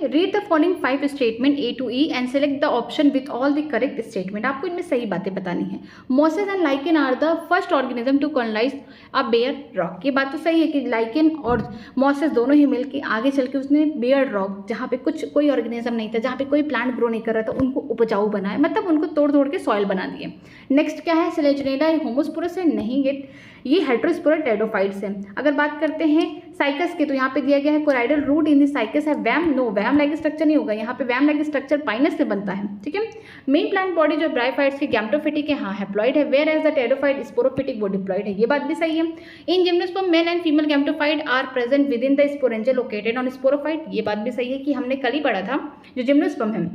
Read the following 5 statement A to E and select the option with all the correct statement। आपको इनमें सही बातें बतानी है। Mosses and lichen are the first organism to colonize a bare rock। ये बात तो सही है कि लाइकेन और मॉसेस दोनों ही मिलकर आगे चल के उसने बेयर रॉक, जहाँ पे कोई ऑर्गेनिज्म नहीं था, जहाँ पे कोई प्लांट ग्रो नहीं कर रहा था, उनको उपजाऊ बनाया, मतलब उनको तोड़ के सॉइल बना दिए। नेक्स्ट क्या है, सिलेजनेला होमोस्पोरस है, नहीं ये हेट्रोस्पोरल टेरिडोफाइट्स है। अगर बात करते हैं साइकस के तो यहाँ पे दिया गया है कोराइडल रूट इन द साइकस है वैम, नो वैम लाइक स्ट्रक्चर नहीं होगा, यहाँ पे वैम लाइक स्ट्रक्चर पाइनस से बनता है, ठीक है। मेन प्लांट बॉडी जो ब्रायोफाइट्स की गैमेटोफिटिक है, हाँ हैप्लॉइड है, where as the pteridophyte sporophytic वो डिप्लॉइड है, ये बात भी सही है। In gymnosperm male and female gametophyte are present within the sporangia located on sporophyte, ये बात भी सही है कि हमने कल ही पढ़ा था। जो जिम्नोस्पर्म है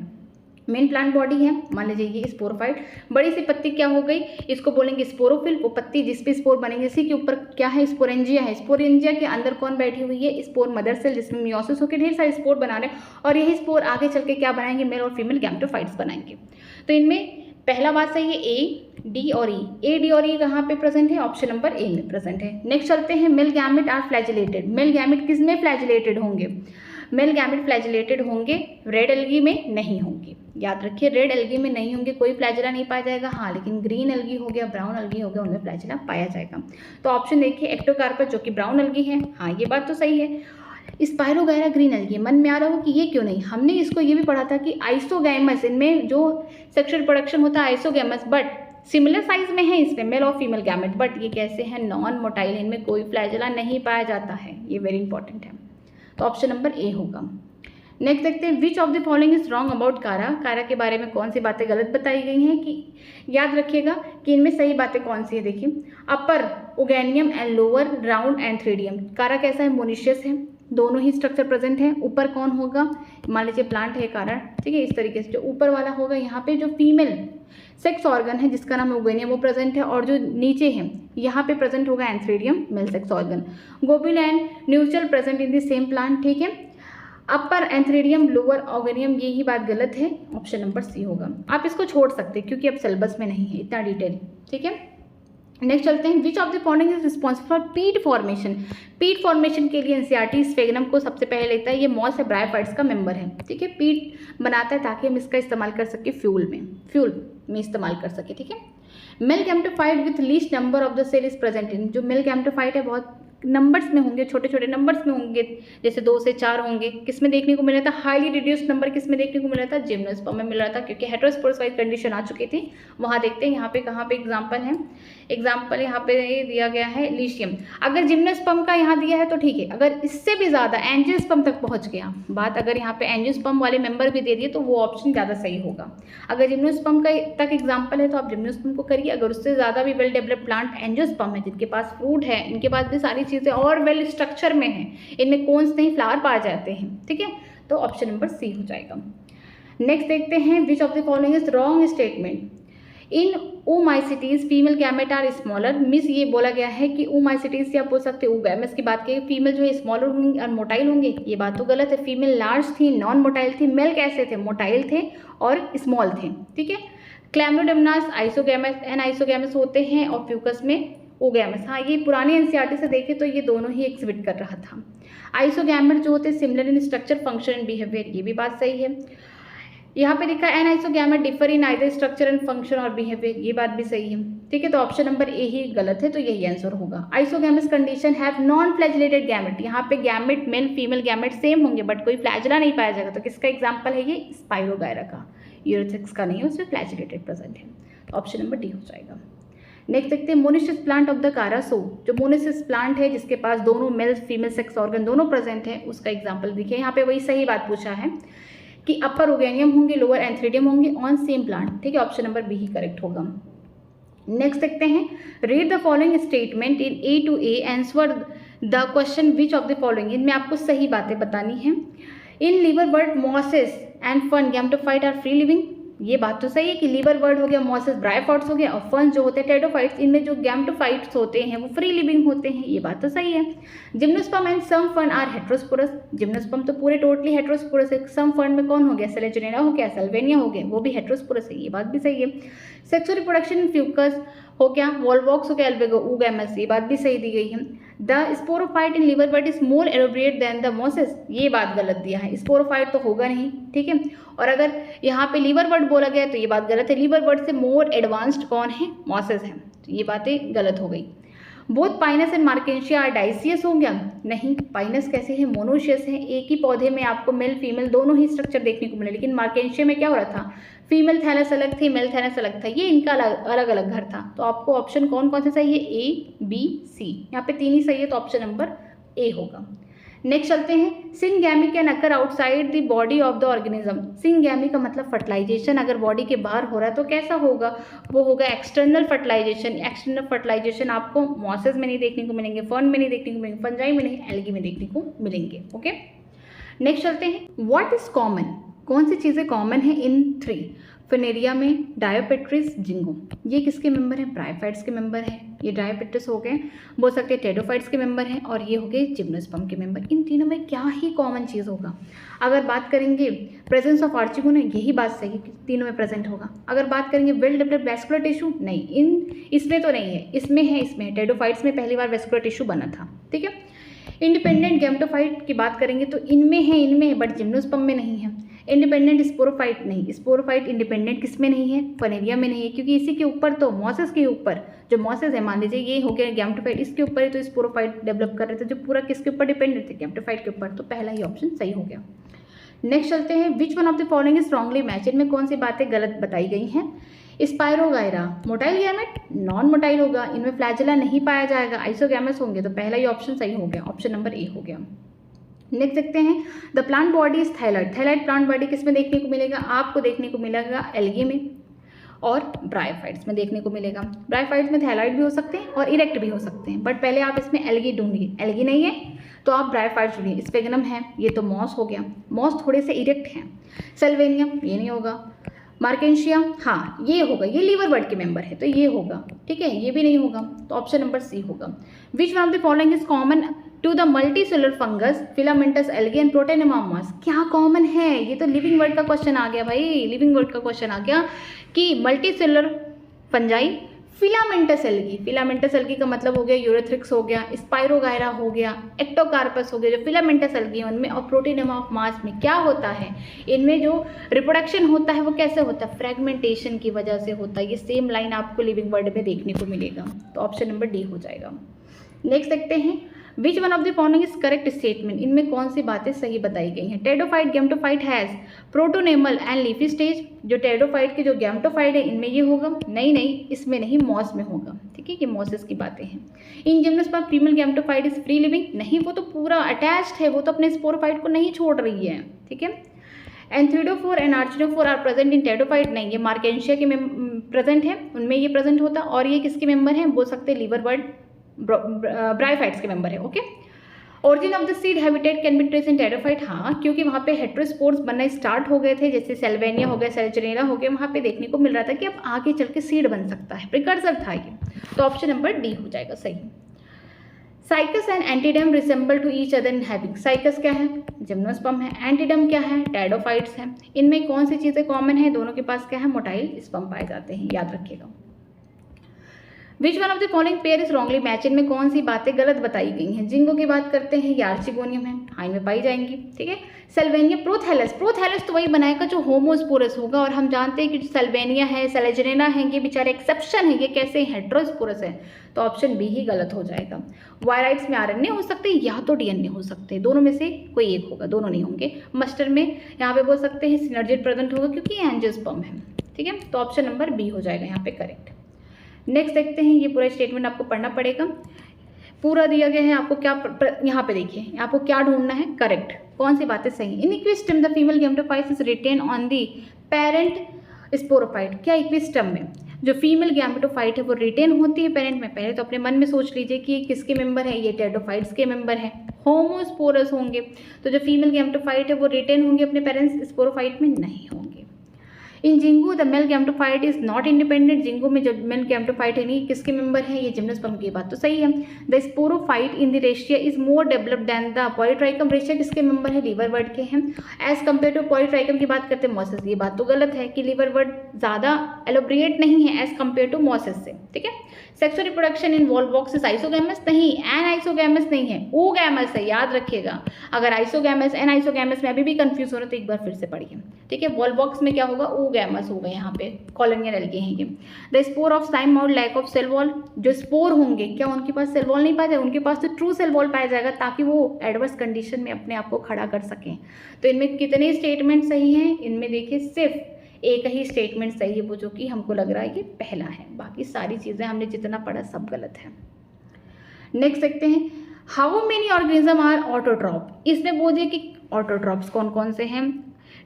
मेन प्लांट बॉडी है, मान लीजिए ये स्पोरोफाइट, बड़ी सी पत्ती क्या हो गई, इसको बोलेंगे स्पोरोफिल, वो पत्ती जिस पे स्पोर बनेंगे, इसी के ऊपर क्या है, स्पोरेंजिया है। स्पोरेंजिया के अंदर कौन बैठी हुई है, स्पोर मदर सेल, जिसमें मियोसिस होकर ढेर सारे स्पोर बना रहे हैं, और यही स्पोर आगे चल के क्या बनाएंगे, मेल और फीमेल गैमेटोफाइट्स बनाएंगे। तो इनमें पहला बात सही है ए, डी और ई। ए, डी और ई कहाँ पे प्रेजेंट है, ऑप्शन नंबर ए में प्रेजेंट है। नेक्स्ट चलते हैं, male gamete are flagellated. Male gamete किस में फ्लैजिलेटेड होंगे, मेल गैमेट फ्लैजिलेटेड होंगे, रेड एल्गी में नहीं होंगे। याद रखिए रेड एल्गी में नहीं होंगे, कोई फ्लैजिला नहीं पाया जाएगा, हाँ लेकिन ग्रीन एल्गी हो गया, ब्राउन एल्गी हो गया, उनमें फ्लैजिला पाया जाएगा। तो ऑप्शन देखिए एक्टोकार्पस जो कि ब्राउन एल्गी है, हाँ ये बात तो सही है। स्पाइरोगैरा ग्रीन एल्गी, मन में आ रहा हो कि ये क्यों नहीं, हमने इसको ये भी पढ़ा था कि आइसोगैमस, इनमें जो सेक्सुअल प्रोडक्शन होता है आइसोगैमस, बट सिमिलर साइज में है इसमें मेल और फीमेल गैमेट, बट ये कैसे हैं, नॉन मोटाइल, इनमें कोई फ्लैजिला नहीं पाया जाता है, ये वेरी इंपॉर्टेंट है। तो ऑप्शन नंबर ए होगा। नेक्स्ट देखते हैं, which of the following is wrong about कारा। कारा के बारे में कौन सी बातें गलत बताई गई हैं, कि याद रखिएगा कि इनमें सही बातें कौन सी है। देखिए अपर ओगेनियम एंड लोअर राउंड एंड थ्रेडियम। कारा कैसा है, मोनिशियस है, दोनों ही स्ट्रक्चर प्रेजेंट है। ऊपर कौन होगा, मान लीजिए प्लांट है कारा, ठीक है, इस तरीके से जो ऊपर वाला होगा यहाँ पे जो फीमेल सेक्स ऑर्गन है जिसका नाम है ओगेनियम वो प्रेजेंट है, और जो नीचे है यहाँ पे प्रेजेंट होगा antheridium male sex organ. Globule and nucule present in the same plant, ठीक है। अपर एंथ्रेडियम लोअर ऑर्गेनियम, यही बात गलत है, ऑप्शन नंबर सी होगा। आप इसको छोड़ सकते हैं क्योंकि अब सिलेबस में नहीं है इतना डिटेल, ठीक है। नेक्स्ट चलते हैं, which of the following is responsible for पीट फॉर्मेशन। पीट फॉर्मेशन के लिए एनसीईआरटी स्फेगनम को सबसे पहले लेता है, ये मॉस है ब्रायोफाइट्स का मेंबर है, ठीक है। पीट बनाता है ताकि हम इसका इस्तेमाल कर सके फ्यूल में इस्तेमाल कर सके, ठीक है। Male gametophyte with least number of the cell is present in, जो मेल गैमेटोफाइट है बहुत नंबर्स में होंगे, छोटे छोटे नंबर्स में होंगे, जैसे 2 से 4 होंगे। किस में देखने को मिला था, हाईली रिड्यूस्ड नंबर किस में देखने को मिला था, जिम्नोस्पर्म में मिल रहा था, क्योंकि हेटेरोस्पोरस वाइज कंडीशन आ चुकी थी। वहाँ देखते हैं यहाँ पे कहाँ पे एग्जाम्पल है, एग्जाम्पल यहाँ पे दिया गया है लीशियम। अगर जिम्नोस्पर्म का यहाँ दिया है तो ठीक है, अगर इससे भी ज़्यादा एंजियोस्पर्म तक पहुँच गया बात, अगर यहाँ पे एंजियोस्पर्म वाले मेंबर भी दे दिए तो वो ऑप्शन ज़्यादा सही होगा। अगर जिम्नोस्पर्म का तक एग्जाम्पल है तो आप जिम्नोस्पर्म को करिए, अगर उससे ज़्यादा भी वेल डेवलप्ड प्लांट एंजियोस्पर्म है जिनके पास फ्रूट है, इनके पास भी सारी चीज़ें और वेल स्ट्रक्चर में है, इनमें कोन्स नहीं फ्लावर पाए जाते हैं, ठीक है। तो ऑप्शन नंबर सी हो जाएगा। नेक्स्ट देखते हैं, which of the following is wrong statement. In oomycetes female gamete are smaller, मिस ये बोला गया है कि ओमाइसिटीज से आप बोल सकते हैं ओगैमस की बात करें, फीमेल जो है स्मॉलर होंगी और मोटाइल होंगे, ये बात तो गलत है। फीमेल लार्ज थी, नॉन मोटाइल थी, मेल कैसे थे, मोटाइल थे और स्मॉल थे, ठीक है। क्लैम्नोडेमनास आइसोगैमस एंड आइसोगैमस होते हैं और फ्यूकस में ओगैमस, हाँ ये पुरानी एनसीईआरटी से देखें तो ये दोनों ही एग्जिबिट कर रहा था। आइसोगैमेट जो होते हैं similar in structure function and behaviour, ये भी बात सही है। यहाँ पे लिखा है an isogamete differ in either structure and function और बिहेवियर, ये बात भी सही है। ठीक है, तो ऑप्शन नंबर ए ही गलत है, तो यही आंसर होगा। Isogamous condition have non flagellated gamete, यहाँ पे gamete male female gamete same होंगे बट कोई फ्लैजिला नहीं पाया जाएगा। तो किसका एग्जाम्पल है ये? स्पाइरोगायरा का, यूरेथ्रिक्स का नहीं है, उसमें फ्लैजिलेटेड प्रेजेंट है। तो ऑप्शन नंबर डी हो जाएगा। नेक्स्ट देखते हैं मोनोसिस प्लांट ऑफ द कारासो, जो मोनोसिस प्लांट है जिसके पास दोनों मेल फीमेल सेक्स ऑर्गन दोनों प्रेजेंट है, उसका एग्जाम्पल देखिए। यहाँ पे वही सही बात पूछा है कि अपर ओगैनियम होंगे, लोअर एंथ्रीडियम होंगे ऑन सेम प्लांट। ठीक है, ऑप्शन नंबर बी ही करेक्ट होगा। नेक्स्ट देखते हैं read the following statement in A to A, answer the question which of the following, इनमें आपको सही बातें बतानी है। In liverwort mosses and fern gametophyte are free living, ये बात तो सही है कि लीवर वर्ड हो गया, मॉसेस ब्रायोफाइट्स हो गया, और फन जो होते हैं टेडोफाइट्स, इनमें जो गैमेटोफाइट्स होते हैं वो फ्री लिविंग होते हैं, ये बात तो सही है। Gymnosperm and some fern are heterosporous, gymnosperm तो पूरे टोटली हेट्रोस्पोरस है। सम फन में कौन हो गया? सेलेजोनेरा हो गया, सल्वेनिया हो गया, वो भी हेट्रोस्पोरस है, ये बात भी सही है। सेक्सुअल रिप्रोडक्शन इन फ्यूकस हो गया, वॉलवॉक्स हो गया, एल्बेगो ऊगैमस, ये बात भी सही दी गई है। The sporophyte in liverwort is more elaborate than the mosses, ये बात गलत दिया है, स्पोरोफाइट तो होगा नहीं। ठीक है, और अगर यहाँ पे लीवर बर्ड बोला गया तो ये बात गलत है, लीवर बर्ड से मोर एडवांस्ड कौन है? मॉसेस है, तो ये बातें गलत हो गई। Both pinus and marchantia are dioecious हो गया, नहीं, पाइनस कैसे है? मोनोशियस है, एक ही पौधे में आपको मेल फीमेल दोनों ही स्ट्रक्चर देखने को मिले, लेकिन मार्केंशिया में क्या हो रहा था? फीमेल थैलस अलग थी, मेल थैलस अलग था, ये इनका अलग अलग घर था। तो आपको ऑप्शन कौन कौन से सही है? ए, बी, सी, यहाँ पे 3 ही सही है, तो ऑप्शन नंबर ए होगा। नेक्स्ट चलते हैं syngamy can occur outside the body of the organism, syngamy का मतलब फर्टिलाइजेशन अगर बॉडी के बाहर हो रहा है तो कैसा होगा? वो होगा एक्सटर्नल फर्टिलाइजेशन। एक्सटर्नल फर्टिलाइजेशन आपको मॉसेस में नहीं देखने को मिलेंगे, फर्न में नहीं देखने को मिलेंगे, फंजाई में नहीं, एल्गी में देखने को मिलेंगे। ओके, नेक्स्ट चलते हैं व्हाट इज कॉमन, कौन सी चीज़ें कॉमन है इन 3? फिनेरिया में डायोपेट्रिस जिंगो, ये किसके मेंबर है? ब्रायोफाइट्स के मेंबर है, ये डायोपेट्रिस हो गए, बोल सकते हैं टेडोफाइट्स के मेंबर हैं, और ये हो गए जिम्नोस्पर्म के मेंबर। इन तीनों में क्या ही कॉमन चीज़ होगा? अगर बात करेंगे प्रेजेंस ऑफ आर्चिगोन, यही बात सही है, तीनों में प्रेजेंट होगा। अगर बात करेंगे वेल डेवलप्ड वैस्कुलर टिश्यू, नहीं, इसमें तो नहीं है, इसमें है, इसमें है, टेडोफाइट्स में पहली बार वैस्कुलर टिश्यू बना था। ठीक है, इंडिपेंडेंट गैमेटोफाइट की बात करेंगे तो इनमें है, बट जिम्नोस्पर्म में नहीं है। इंडिपेंडेंट स्पोरोफाइट नहीं, स्पोरोफाइट इंडिपेंडेंट किस में नहीं है? फनेरिया में नहीं है, क्योंकि इसी के ऊपर तो मॉसेस के ऊपर, जो मॉसेस है मान लीजिए ये हो गया गैमेटोफाइट, इसके ऊपर ही तो स्पोरोफाइट डेवलप कर रहे थे, जो पूरा किसके ऊपर डिपेंडेंट थे? गैमेटोफाइट के ऊपर, तो पहला ही ऑप्शन सही हो गया। नेक्स्ट चलते हैं which one of the following is strongly match, इनमें कौन सी बातें गलत बताई गई हैं? Spirogyra motile gamete, non motile होगा, इनमें फ्लैजिला नहीं पाया जाएगा, आइसोगैमस होंगे, तो पहला ही ऑप्शन सही हो गया, ऑप्शन नंबर ए हो गया। नेक्स्ट देखते हैं the plant body is thalloid, thalloid plant body किस में देखने को मिलेगा? आपको देखने को मिलेगा एल्गी में और ब्रायोफाइट्स में देखने को मिलेगा। ब्रायोफाइट्स में थाइलॉइड भी हो सकते हैं और इरेक्ट भी हो सकते हैं, बट पहले आप इसमें एल्गी ढूंढिए, एल्गी नहीं है तो आप ब्रायोफाइट्स ढूंढिए। स्पेगनम है, ये तो मॉस हो गया, मॉस थोड़े से इरेक्ट हैं। सेल्वेनियम ये नहीं होगा, मार्केंशिया हाँ ये होगा, ये लीवर वर्ड के मेंबर है तो ये होगा, ठीक है, ये भी नहीं होगा, तो ऑप्शन नंबर सी होगा। Which one of the following is common to the multicellular fungus filamentous algae and protonema, क्या कॉमन है? ये तो लिविंग वर्ड का क्वेश्चन आ गया भाई, लिविंग वर्ड का क्वेश्चन आ गया कि multicellular fungi filamentous algae, filamentous algae का मतलब हो गया यूरेथ्रिक्स हो गया, स्पाइरोगायरा हो गया, एक्टोकार्पस हो गया, जो फिलामेंटस एल्गी है उनमें, और प्रोटेनेमा ऑफ मास में क्या होता है? इनमें जो रिप्रोडक्शन होता है वो कैसे होता है? फ्रेगमेंटेशन की वजह से होता है। ये सेम लाइन आपको लिविंग वर्ड में देखने को मिलेगा, तो ऑप्शन नंबर डी हो जाएगा। नेक्स्ट देखते हैं which one of the following is correct statement, इनमें कौन सी बातें सही बताई गई हैं? Pteridophyte gametophyte has protonemal and leafy stage, जो टेडोफाइट के जो गैमेटोफाइट है इनमें ये होगा, नहीं इसमें नहीं, मॉस में होगा, ठीक है, कि मॉसेस की बातें हैं। इन gymnosperm female gametophyte is free living, नहीं वो तो पूरा अटैच्ड है, वो तो अपने स्पोरोफाइट को नहीं छोड़ रही है, ठीक है। Antheridiophore and archegoniophore are present in pteridophyte, नहीं ये मार्केंशिया के प्रेजेंट है, उनमें ये प्रेजेंट होता, और ये किसके मेंबर हैं? बोल सकते हैं लीवर वर्ड ब्रायोफाइट्स के मेंबर है, okay. Origin of the seed habitat can be trace in pteridophyte, हाँ क्योंकि वहाँ पे हेट्रोस्पोर्स बनना स्टार्ट हो गए थे, जैसे सेल्वेनिया हो गया, सेल्चरेला हो गया, वहाँ पे देखने को मिल रहा था कि अब आगे चल के सीड बन सकता है, प्रिकर्सर था ये, तो ऑप्शन नंबर डी हो जाएगा सही। Cycas and Adiantum resemble to each other in having, Cycas क्या है? जिम्नोस्पर्म है, एंटीडम क्या है? टेडोफाइट्स है, इनमें कौन सी चीज़ें कॉमन है? दोनों के पास क्या है? मोटाइल स्पर्म पाए जाते हैं, याद रखिएगा। विच one of the following pair is wrongly match, इनमें कौन सी बातें गलत बताई गई हैं। जिंगो की बात करते हैं, ये आर्चिगोनियम है, हाँ इनमें पाई जाएंगी, ठीक है। सेल्वेनिया प्रोथैलस, प्रोथैलस तो वही बनाएगा जो होमोस्पोरस होगा, और हम जानते हैं कि सेल्वेनिया है, सेलेजरेना है, ये बेचारे एक्सेप्शन है, ये कैसे हेट्रोस्पोरस है, तो ऑप्शन बी ही गलत हो जाएगा। वायराइट्स में आरएनए हो सकते हैं या तो डीएनए हो सकते हैं, दोनों में से कोई एक होगा, दोनों नहीं होंगे। मस्टर में यहाँ पे बोल सकते हैं सिनर्जिड प्रेजेंट होगा क्योंकि एंजियोस्पर्म है, ठीक है, तो ऑप्शन नंबर बी हो जाएगा यहाँ पे करेक्ट। नेक्स्ट देखते हैं, ये पूरा स्टेटमेंट आपको पढ़ना पड़ेगा, पूरा दिया गया है आपको। क्या यहाँ पे देखिए आपको क्या ढूंढना है, करेक्ट कौन सी बातें सही। In Equisetum the female gametophyte is retain on the parent sporophyte, क्या इक्विस्टम में जो फीमेल गैमेटोफाइट है वो रिटेन होती है पेरेंट में। पहले तो अपने मन में सोच लीजिए कि ये किसके मेंबर है, ये टेरिडोफाइट्स के मेंबर हैं, होमोस्पोरस होंगे, तो जो फीमेल गैमेटोफाइट है वो रिटेन होंगे अपने पेरेंट्स स्पोरोफाइट में, नहीं होंगे। In Ginkgo the male gametophyte is not independent, Ginkgo में जो मेल गैमेटोफाइट है नहीं किसके मेंबर है, ये जिम्नोस्पर्म की बात तो सही है। The sporophyte in the Riccia is more developed than the Polytrichum, Riccia किसके मेंबर है, लीवर वर्ड के हैं। एज कम्पेयर टू पॉलीट्राइकम की बात करते हैं मॉसिस, ये बात तो गलत है कि लीवर वर्ड ज़्यादा एलोब्रिएट नहीं है एज कम्पेयर टू मॉसिस से, ठीक है। Sexual reproduction in Volvox is isogamous, नहीं एन आइसोगैमस नहीं है, ओगैमस है, याद रखिएगा। अगर आइसोगैमस एन आइसोगैमस में अभी भी कंफ्यूज हो रहा है तो एक बार फिर से पढ़िए, ठीक है। वॉल्वॉक्स में क्या होगा, ओगैमस होगा, यहाँ पे कॉलोनियल एल्गे हैं ये। द स्पोर ऑफ साइम और लैक ऑफ सेल वॉल, जो स्पोर होंगे क्या उनके पास सेल वॉल नहीं पाया जाएगा, उनके पास तो ट्रू सेल वॉल पाया जाएगा ताकि वो एडवर्स कंडीशन में अपने आप को खड़ा कर सकें। तो इनमें कितने स्टेटमेंट सही हैं, इनमें देखिए सिर्फ एक ही स्टेटमेंट सही है, वो जो कि हमको लग रहा है कि पहला है, बाकी सारी चीज़ें हमने जितना पढ़ा सब गलत है। नेक्स्ट देखते हैं, how many organism are autotroph, इसने बोल दिया कि ऑटोट्रॉप्स कौन कौन से हैं,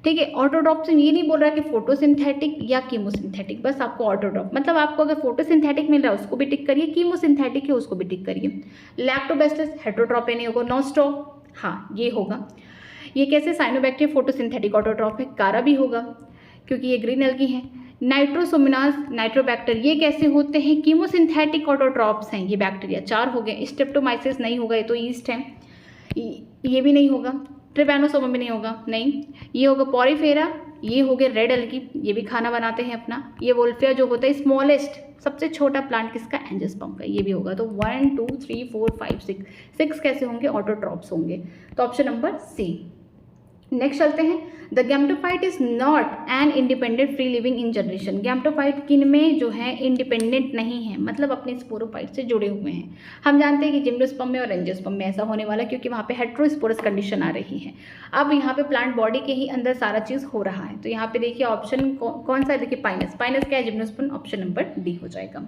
ठीक है। ऑटोट्रॉप से ये नहीं बोल रहा कि फोटोसिंथेटिक या कीमोसिंथेटिक, बस आपको ऑटोट्रॉप मतलब आपको अगर फोटोसिंथेटिक मिल रहा है उसको भी टिक करिए, कीमोसिंथेटिक है उसको भी टिक करिए। लैक्टोबैसिलस हेटेरोट्रॉप नहीं होगा, नॉस्ट्रो हाँ ये होगा। ये कैसे, साइनोबैक्टीरिया फोटोसिंथेटिक ऑटोट्रॉप है, कारा भी होगा क्योंकि ये ग्रीन एल्गी है। नाइट्रोसोमिनास नाइट्रोबैक्टर ये कैसे होते हैं, कीमोसिंथेटिक ऑटोट्रॉप्स हैं ये बैक्टीरिया, 4 हो गए। स्ट्रेप्टोमाइसिस नहीं होगा, ये तो ईस्ट है, ये भी नहीं होगा। ट्रिपैनोसोमा भी नहीं होगा, नहीं। ये होगा पॉरीफेरा, ये हो गए रेड एल्गी, ये भी खाना बनाते हैं अपना। ये वोल्फिया जो होता है स्मॉलेस्ट सबसे छोटा प्लांट किसका, एंजियोस्पर्म का, ये भी होगा। तो 1 2 3 4 5 6 कैसे होंगे, ऑटोट्रॉप्स होंगे, तो ऑप्शन नंबर सी। नेक्स्ट चलते हैं, the gametophyte is not an independent free living in generation, gametophyte किन में जो है इंडिपेंडेंट नहीं है, मतलब अपने स्पोरोफाइट से जुड़े हुए हैं। हम जानते हैं कि जिम्नोस्पर्म में और एंजियोस्पर्म में ऐसा होने वाला है क्योंकि वहाँ पे हेट्रोस्पोरस कंडीशन आ रही है। अब यहाँ पे प्लांट बॉडी के ही अंदर सारा चीज़ हो रहा है, तो यहाँ पे देखिए ऑप्शन कौन सा है, देखिए पाइनस, पाइनस क्या है, जिम्नोस्पर्म, ऑप्शन नंबर डी हो जाएगा।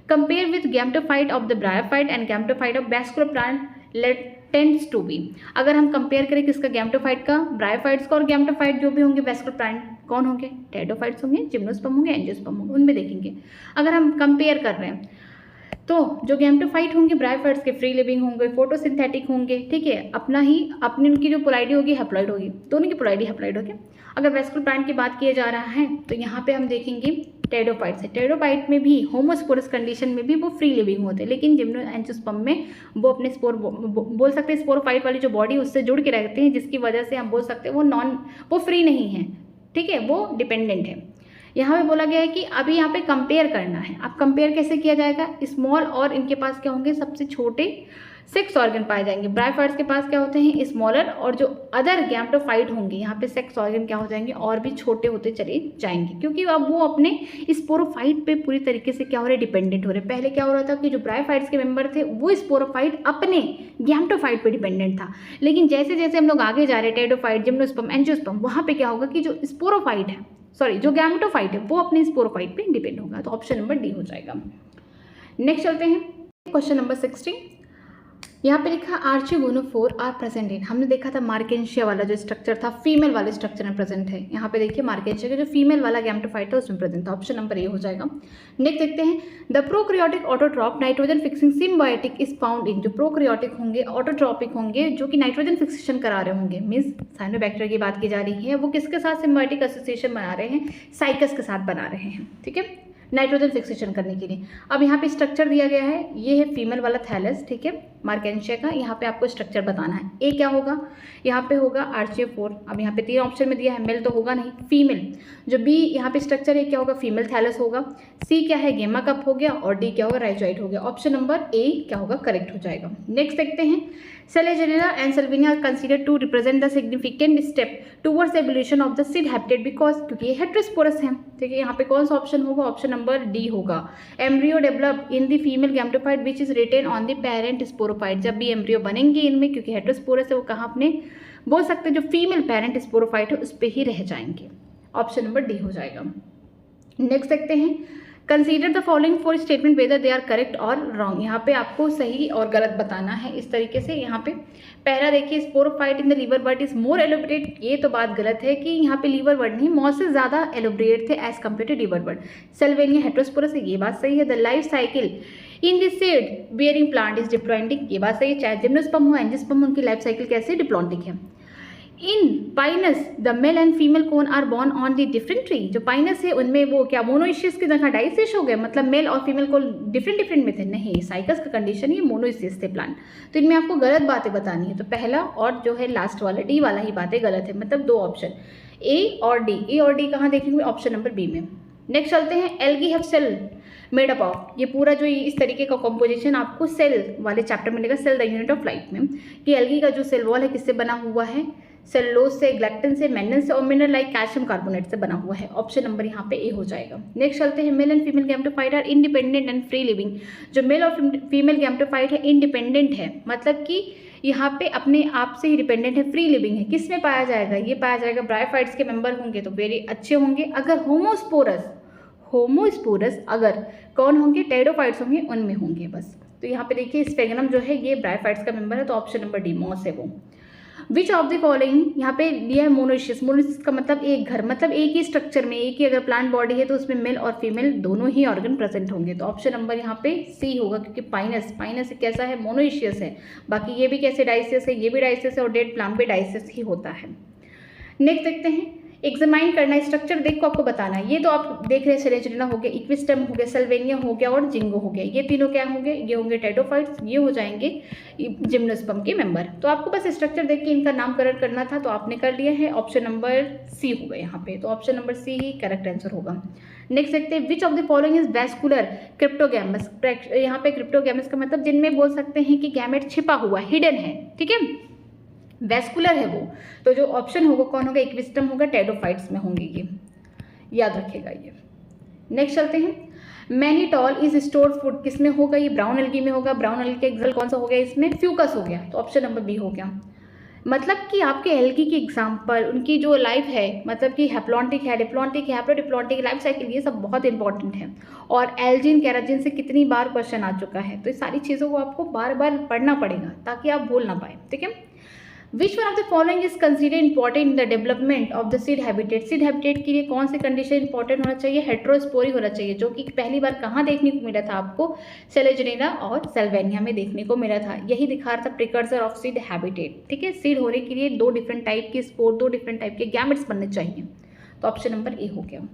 Compare with gametophyte of the bryophyte and gametophyte of vascular plant let tends to be, अगर हम कंपेयर करें किसका, गैमेटोफाइट का, ब्रायोफाइट्स का, और गैमेटोफाइट जो भी होंगे वैस्कुलर प्लांट कौन होंगे, टेरिडोफाइट्स होंगे, जिम्नोस्पर्म होंगे, एंजियोस्पर्म होंगे, उनमें देखेंगे। अगर हम कंपेयर कर रहे हैं तो जो गैमेटोफाइट होंगे ब्रायोफाइट्स के फ्री लिविंग होंगे, फोटोसिंथेटिक होंगे, ठीक है, अपनी उनकी जो पोलाइडी होगी हैप्लॉइड होगी, दोनों की पोलाइडी हैप्लॉइड होगी। अगर वैस्कुलर प्लांट की बात किया जा रहा है तो यहाँ पे हम देखेंगे टेरिडोफाइट्स है, टेरिडोफाइट में भी होमोस्पोरस कंडीशन में भी वो फ्री लिविंग होते हैं, लेकिन जिम्नो एंजियोस्पर्म में वो अपने स्पोर बोल सकते हैं स्पोरोफाइट वाली जो बॉडी उससे जुड़ के रहते हैं, जिसकी वजह से हम बोल सकते हैं वो फ्री नहीं है, ठीक है, वो डिपेंडेंट है। यहाँ पे बोला गया है कि अभी यहाँ पे कंपेयर करना है। अब कंपेयर कैसे किया जाएगा, स्मॉल और इनके पास क्या होंगे, सबसे छोटे 6 ऑर्गन पाए जाएंगे। ब्रायोफाइट्स के पास क्या होते हैं, स्मॉलर, और जो अदर गैमेटोफाइट होंगे यहाँ पे 6 ऑर्गन क्या हो जाएंगे, और भी छोटे होते चले जाएंगे, क्योंकि अब वो अपने स्पोरोफाइट पे पूरी तरीके से क्या हो रहे, डिपेंडेंट हो रहे। पहले क्या हो रहा था कि जो ब्रायोफाइट्स के मेंबर थे वो स्पोरोफाइट अपने गैमेटोफाइट पे डिपेंडेंट था, लेकिन जैसे जैसे हम लोग आगे जा रहे हैं टेरिडोफाइट, जिम्नोस्पर्म, एंजियोस्पर्म, वहाँ पे क्या होगा कि जो स्पोरोफाइट है, जो गैमेटोफाइट है वो अपने स्पोरोफाइट पे डिपेंड होगा, तो ऑप्शन नंबर डी हो जाएगा। नेक्स्ट चलते हैं क्वेश्चन नंबर 16, यहाँ पे लिखा आर्चिगोनोफोर आर प्रेजेंट इन, हमने देखा था मार्केंशिया वाला जो स्ट्रक्चर था फीमेल वाले स्ट्रक्चर में प्रेजेंट है। यहाँ पे देखिए मार्केंशिया का जो फीमेल वाला गैमेटोफाइट था उसमें प्रेजेंट था, ऑप्शन नंबर ए हो जाएगा। नेक्स्ट देखते हैं, the prokaryotic autotroph nitrogen fixing symbiotic is found in, जो प्रोक्रियोटिक होंगे ऑटोट्रॉपिक होंगे जो कि नाइट्रोजन फिक्सेशन करा रहे होंगे, मीन्स साइनोबैक्टीरिया की बात की जा रही है, वो किसके साथ सिम्बायोटिक एसोसिएशन बना रहे हैं, साइकस के साथ बना रहे हैं, ठीक है। नाइट्रोजन फिक्सेशन करने के लिए। अब यहाँ पे स्ट्रक्चर दिया गया है, ये है फीमेल वाला थैलस, ठीक है, मार्केंशिया का। यहाँ पे आपको स्ट्रक्चर बताना है। ए क्या होगा, यहाँ पे होगा आर्चियोफोर। अब यहाँ पे 3 ऑप्शन में दिया है, मेल तो होगा नहीं, फीमेल। जो बी यहाँ पे स्ट्रक्चर है क्या होगा, फीमेल थैलस होगा। सी क्या है, गेमा कप हो गया, और डी क्या होगा, राइजोइड हो गया। ऑप्शन नंबर ए क्या होगा, करेक्ट हो जाएगा। नेक्स्ट देखते हैं, Selaginella and Salvinia are considered to represent the significant step towards evolution of the seed habitat because, क्योंकि ये हेट्रोस्पोरस है, ठीक है। यहाँ पे कौन सा ऑप्शन होगा, ऑप्शन नंबर डी होगा। Embryo develop in the female gametophyte which is retain on the parent sporophyte. जब भी एम्ब्रियो बनेंगे इनमें, क्योंकि हेट्रोस्पोरस है, वो कहाँ अपने बोल सकते हैं जो फीमेल पेरेंट स्पोरोफाइट है उस पर ही रह जाएंगे। ऑप्शन नंबर डी हो जाएगा। नेक्स्ट देखते हैं, consider the following four statement whether they are correct और रॉन्ग। यहाँ पे आपको सही और गलत बताना है इस तरीके से। यहाँ पे पहला देखिए, sporophyte in the liverwort is more elaborate. ये तो बात गलत है कि यहाँ पे लीवर बर्ड नहीं, मॉस से ज़्यादा एलोबरेट थे as compare to liverwort. Salvinia heterosporous है, ये बात सही है। The life cycle in the seed bearing plant is diplontic, ये बात सही है। चाहे जिम्नोस्पर्म हो एंजियोस्पर्म, उनकी लाइफ साइकिल कैसे, डिप्लॉन्टिक है। In Pinus the male and female cone are borne on the different tree. जो पाइनस है उनमें वो क्या मोनोइशियस की जगह डाइसियस हो गए, मतलब मेल और फीमेल को डिफरेंट में थे, नहीं, साइकस का कंडीशन ये मोनोइशियस थे प्लांट। तो इनमें आपको गलत बातें बतानी है। तो पहला और जो है लास्ट वाला डी वाला ही बातें गलत है, मतलब 2 ऑप्शन ए और डी। ए और डी कहाँ देखेंगे, ऑप्शन नंबर बी में। नेक्स्ट चलते हैं, algae have cell made up of. ये पूरा जो इस तरीके का कॉम्पोजिशन आपको सेल वाले चैप्टर में मिलेगा, cell the unit of life में, कि एल्गी का जो सेल वॉल है किससे बना हुआ है, सेलुलोज से, ग्लैक्टिन से, मैग्नीज से और मिनरल लाइक कैल्शियम कार्बोनेट से बना हुआ है। ऑप्शन नंबर यहाँ पे ए हो जाएगा। नेक्स्ट चलते हैं, male and female gametophyte are independent and free living. जो मेल और फीमेल गैमेटोफाइट है इंडिपेंडेंट है, मतलब कि यहाँ पे अपने आप से ही डिपेंडेंट है, फ्री लिविंग है। किस में पाया जाएगा, ये पाया जाएगा ब्रायोफाइट्स के मेंबर होंगे तो वेरी अच्छे होंगे। अगर होमोस्पोरस अगर कौन होंगे, टेरोफाइट्स होंगे, उनमें होंगे बस। तो यहाँ पे देखिए स्पेगनम जो है ये ब्रायोफाइट्स का मेंबर है, तो ऑप्शन नंबर डी मॉस है वो। विच ऑफ द फॉलोइंग, यहाँ पे दिया है मोनोइशियस। मोनोइशियस का मतलब एक घर, मतलब एक ही स्ट्रक्चर में एक ही अगर प्लांट बॉडी है तो उसमें मेल और फीमेल दोनों ही ऑर्गन प्रेजेंट होंगे। तो ऑप्शन नंबर यहाँ पे सी होगा, क्योंकि पाइनस कैसा है, मोनोइशियस है। बाकी ये भी कैसे, डाइसियस है, ये भी डाइसियस है, और डेड प्लांट भी डाइसियस ही होता है। नेक्स्ट देखते हैं, एग्जामाइन करना है, स्ट्रक्चर देख को आपको बताना है। ये तो आप देख रहे हैं, सेलेजेनिया हो गया, इक्विस्टम हो गया, सेल्वेनिया हो गया और जिंगो हो गया। ये तीनों क्या होंगे, ये होंगे टेरोफाइट्स, ये हो जाएंगे जिम्नोस्पर्म के मेंबर। तो आपको बस स्ट्रक्चर देख के इनका नामकरण करना था, तो आपने कर लिया है। ऑप्शन नंबर सी होगा यहाँ पे, तो ऑप्शन नंबर सी ही करेक्ट आंसर होगा। नेक्स्ट देखते हैं, which of the following is vascular cryptogams. यहाँ पे क्रिप्टोगैमस का मतलब जिनमें बोल सकते हैं कि गैमेट छिपा हुआ, हिडन है, ठीक है, वैस्कुलर है वो। तो जो ऑप्शन होगा कौन होगा, इक्विस्टम होगा, टेरोफाइट्स में होंगे, ये याद रखेगा ये। नेक्स्ट चलते हैं, मैनीटॉल इज स्टोर्ड फूड, किस में होगा, ये ब्राउन एल्गी में होगा। ब्राउन एल्गी का एग्जाम्पल कौन सा हो गया, इसमें फ्यूकस हो गया, तो ऑप्शन नंबर बी हो गया। मतलब कि आपके एल्गी की एग्जाम्पल, उनकी जो लाइफ है, मतलब कि हैप्लॉन्टिक है, डिप्लॉन्टिक है, हैप्लोडिप्लॉन्टिक लाइफ साइकिल, ये सब बहुत इंपॉर्टेंट है। और एल्जिन कैराजिन से कितनी बार क्वेश्चन आ चुका है, तो ये सारी चीज़ों को आपको बार बार पढ़ना पड़ेगा ताकि आप भूल ना पाए, ठीक है। विच one of the following is consider important in the development of the seed habitat. Seed habitat के लिए कौन से कंडीशन इंपॉर्टेंट होना चाहिए, हेट्रोस्पोरी होना चाहिए, जो कि पहली बार कहाँ देखने को मिला था आपको, सेलेजेनिया और सेल्वेनिया में देखने को मिला था। यही दिखा रहा था प्रिकर्सर ऑफ सीड हैबिटेट, ठीक है। सीड होने के लिए 2 डिफरेंट टाइप के स्पोर, 2 डिफरेंट टाइप के गैमेट्स बनने चाहिए, तो ऑप्शन नंबर ए हो गया।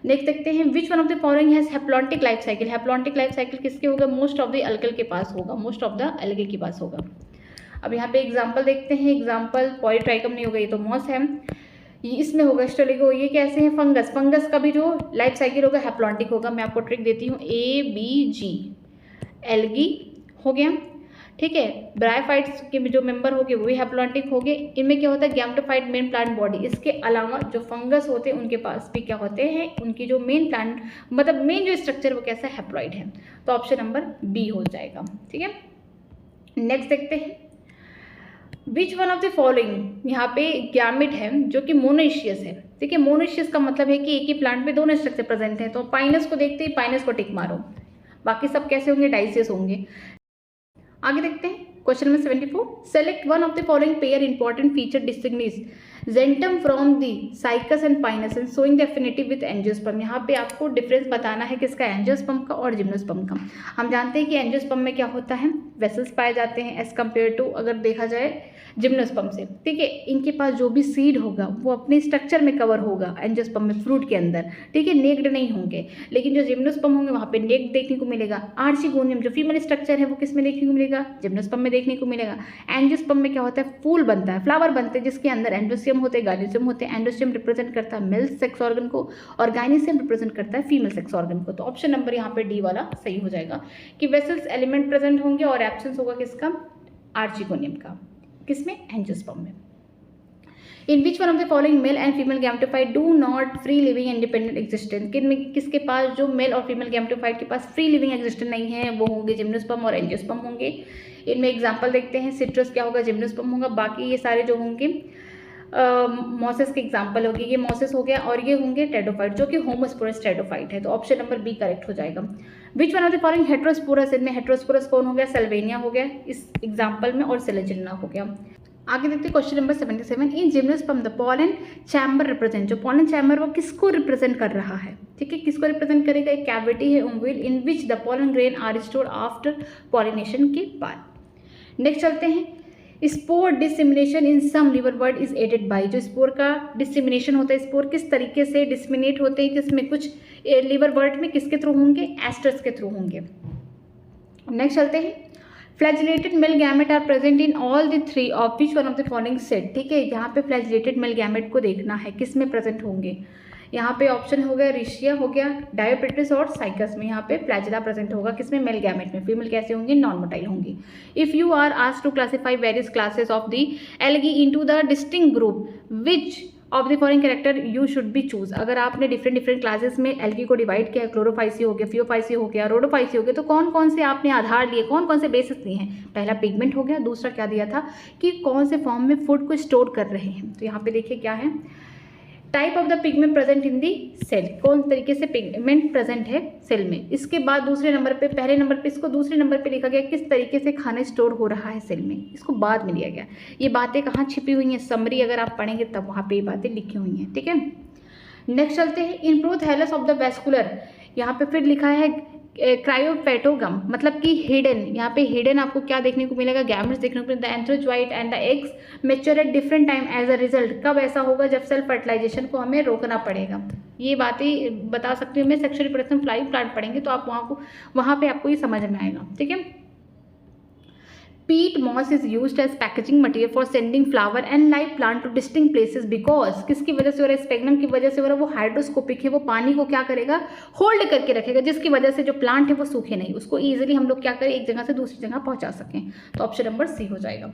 नेक्स्ट देखते हैं, which one of the following has haplontic life cycle. Haplontic life cycle किसके होगा, मोस्ट ऑफ द अल्गल के पास होगा, मोस्ट ऑफ द एल्गे के पास होगा। अब यहाँ पे एग्जाम्पल देखते हैं, एग्जाम्पल पॉलीट्राइकम नहीं होगा, ये तो मॉस है, इसमें होगा स्टेलिगो। ये कैसे है, फंगस। फंगस का भी जो लाइफ साइकिल होगा हैप्लॉन्टिक होगा। मैं आपको ट्रिक देती हूँ, ABG, एल्गी हो गया, ठीक है। ब्रायोफाइट्स के जो मेंबर हो गए वो भी हैप्लॉन्टिक हो गए। इनमें क्या होता है, गैमेटोफाइट मेन प्लांट बॉडी। इसके अलावा जो फंगस होते हैं उनके पास भी क्या होते हैं, उनकी जो मेन प्लांट मतलब मेन जो स्ट्रक्चर वो कैसा हैप्लॉइड है, तो ऑप्शन नंबर बी हो जाएगा, ठीक है। नेक्स्ट देखते हैं, which one of the following, यहाँ पे गैमेट है जो कि मोनोइशियस है, ठीक है। मोनोइशियस का मतलब है कि एक ही प्लांट में दोनों स्ट्रक्चर प्रेजेंट है, तो पाइनस को देखते ही पाइनस को टिक मारो, बाकी सब कैसे होंगे, डाइसियस होंगे। आगे देखते हैं, question number 74, select one of the following pair important feature distinguish Gnetum from the Cycas and Pinus and showing the affinity with angiosperm. यहाँ पे आपको डिफरेंस बताना है किसका, एंजियोस्पर्म का और जिम्नोस्पर्म का। हम जानते हैं कि एंजियोस्पर्म में क्या होता है, वेसल्स पाए जाते हैं एज कम्पेयर टू अगर देखा जाए जिम्नोस्पर्म से, ठीक है। इनके पास जो भी सीड होगा वो अपने स्ट्रक्चर में कवर होगा एंजियोस्पर्म में, फ्रूट के अंदर, ठीक है, नेक्ड नहीं होंगे। लेकिन जो जिम्नोस्पर्म होंगे वहाँ पे नेक्ड देखने को मिलेगा। आर्चिगोनियम जो फीमेल स्ट्रक्चर है वो किस में देखने को मिलेगा, जिम्नोस्पर्म में देखने को मिलेगा। एंजियोस्पर्म में क्या होता है, फूल बनता है, फ्लावर बनते हैं, जिसके अंदर एंडोसियम होते हैं, गाइनिसियम होते हैं। एंडोसियम रिप्रेजेंट करता है मेल सेक्स ऑर्गन को और गाइनिसियम रिप्रेजेंट करता है फीमेल सेक्स ऑर्गन को। तो ऑप्शन नंबर यहाँ पे डी वाला सही हो जाएगा कि वेसल्स एलिमेंट प्रेजेंट होंगे और एब्सेंस होगा किसका, आर्चिगोनियम का, किसमें, एंजियोस्पर्म में। In which one of the following male and female gametophyte do not free living independent existence, किसके पास जो मेल और फीमेल गैमेटोफाइट के पास फ्री लिविंग एग्जिस्टेंस नहीं है, वो होंगे जिम्नोस्पर्म और एंजियोस्पर्म होंगे। इनमें एग्जांपल देखते हैं, सिट्रस क्या होगा, जिम्नोस्पर्म होगा। बाकी ये सारे जो होंगे मॉसेस के एग्जाम्पल होगी, ये मॉसेस हो गया और ये होंगे टेडोफाइट जो कि होमोस्पोरस टेडोफाइट है। तो ऑप्शन नंबर बी करेक्ट हो जाएगा। विच one of the following heterosporous, इनमें हेट्रोस्पोरस कौन हो गया, सेल्वेनिया हो गया इस एग्जाम्पल में और सिलेजिना हो गया। आगे देखते हैं question number 77। In gymnosperm the pollen chamber represent, जो पॉलन चैम्बर वो किसको रिप्रेजेंट कर रहा है, ठीक है, किसको रिप्रेजेंट करेगा, एक कैविटी है ovule in which the pollen grain are stored after pollination के बाद। नेक्स्ट चलते हैं, spore dissemination in some liverwort is aided by, जो स्पोर का डिसमिनेशन होता है, स्पोर किस तरीके से डिसमिनेट होते हैं, किसमें, कुछ लिवर बर्ड में किसके थ्रू होंगे, एस्टर्स के थ्रू होंगे। नेक्स्ट चलते हैं, flagellated male gamete are present in all the three of which one of the following set, ठीक है, यहाँ पे फ्लैजिलेटेड मेल गैमेट को देखना है किस में प्रेजेंट होंगे। यहाँ पे ऑप्शन हो गया रिशिया हो गया, डायोप्रिटिस और साइकस में यहाँ पे फ्लैजिला प्रेजेंट होगा, किसमें, मेल गैमेट में। फीमेल कैसे होंगे, नॉन मोटाइल होंगी। If you are asked to classify various classes of the algae into the distinct group which of the following character you should be chose, अगर आपने different classes में algae को divide किया, Chlorophyceae हो गया, Phaeophyceae हो गया, रोडोफाइसी हो गया, तो कौन कौन से आपने आधार लिए, कौन कौन से बेसिस लिए हैं। पहला पिगमेंट हो गया, दूसरा क्या दिया था कि कौन से फॉर्म में फूड को स्टोर कर रहे हैं। तो यहाँ पे देखिए क्या है, type of the pigment present in the cell, कौन तरीके से पिगमेंट प्रेजेंट है सेल में। इसके बाद दूसरे नंबर पे, पहले नंबर पे इसको दूसरे नंबर पे लिखा गया किस तरीके से खाना स्टोर हो रहा है सेल में, इसको बाद में लिया गया। ये बातें कहाँ छिपी हुई हैं, समरी अगर आप पढ़ेंगे तब वहाँ पे ये बातें लिखी हुई हैं, ठीक है। नेक्स्ट चलते हैं, improve thallus of the vascular, यहाँ पे फिर लिखा है क्रायोपेटोगम, मतलब कि हिडन, यहाँ पे हिडन आपको क्या देखने को मिलेगा, गैमेट्स देखने को मिलेगा। The antherozoid and the eggs mature at different time as a result, कब ऐसा होगा, जब सेल्फ फर्टिलाइजेशन को हमें रोकना पड़ेगा। ये बातें बता सकती हूँ मैं, सेक्सुअल रिप्रोडक्शन फ्लाइंग प्लांट पढ़ेंगे तो आप वहाँ पे आपको ये समझ में आएगा, ठीक है। Peat moss is used as packaging material for sending flower and live plant to distinct places because किसकी वजह से हो रहा है, स्पेगनम की वजह से हो रहा है। वो हाइड्रोस्कोपिक है, वो पानी को क्या करेगा, होल्ड करके रखेगा, जिसकी वजह से जो प्लांट है वो सूखे नहीं, उसको ईजिली हम लोग क्या करें, एक जगह से दूसरी जगह पहुंचा सकें। तो ऑप्शन नंबर सी हो जाएगा।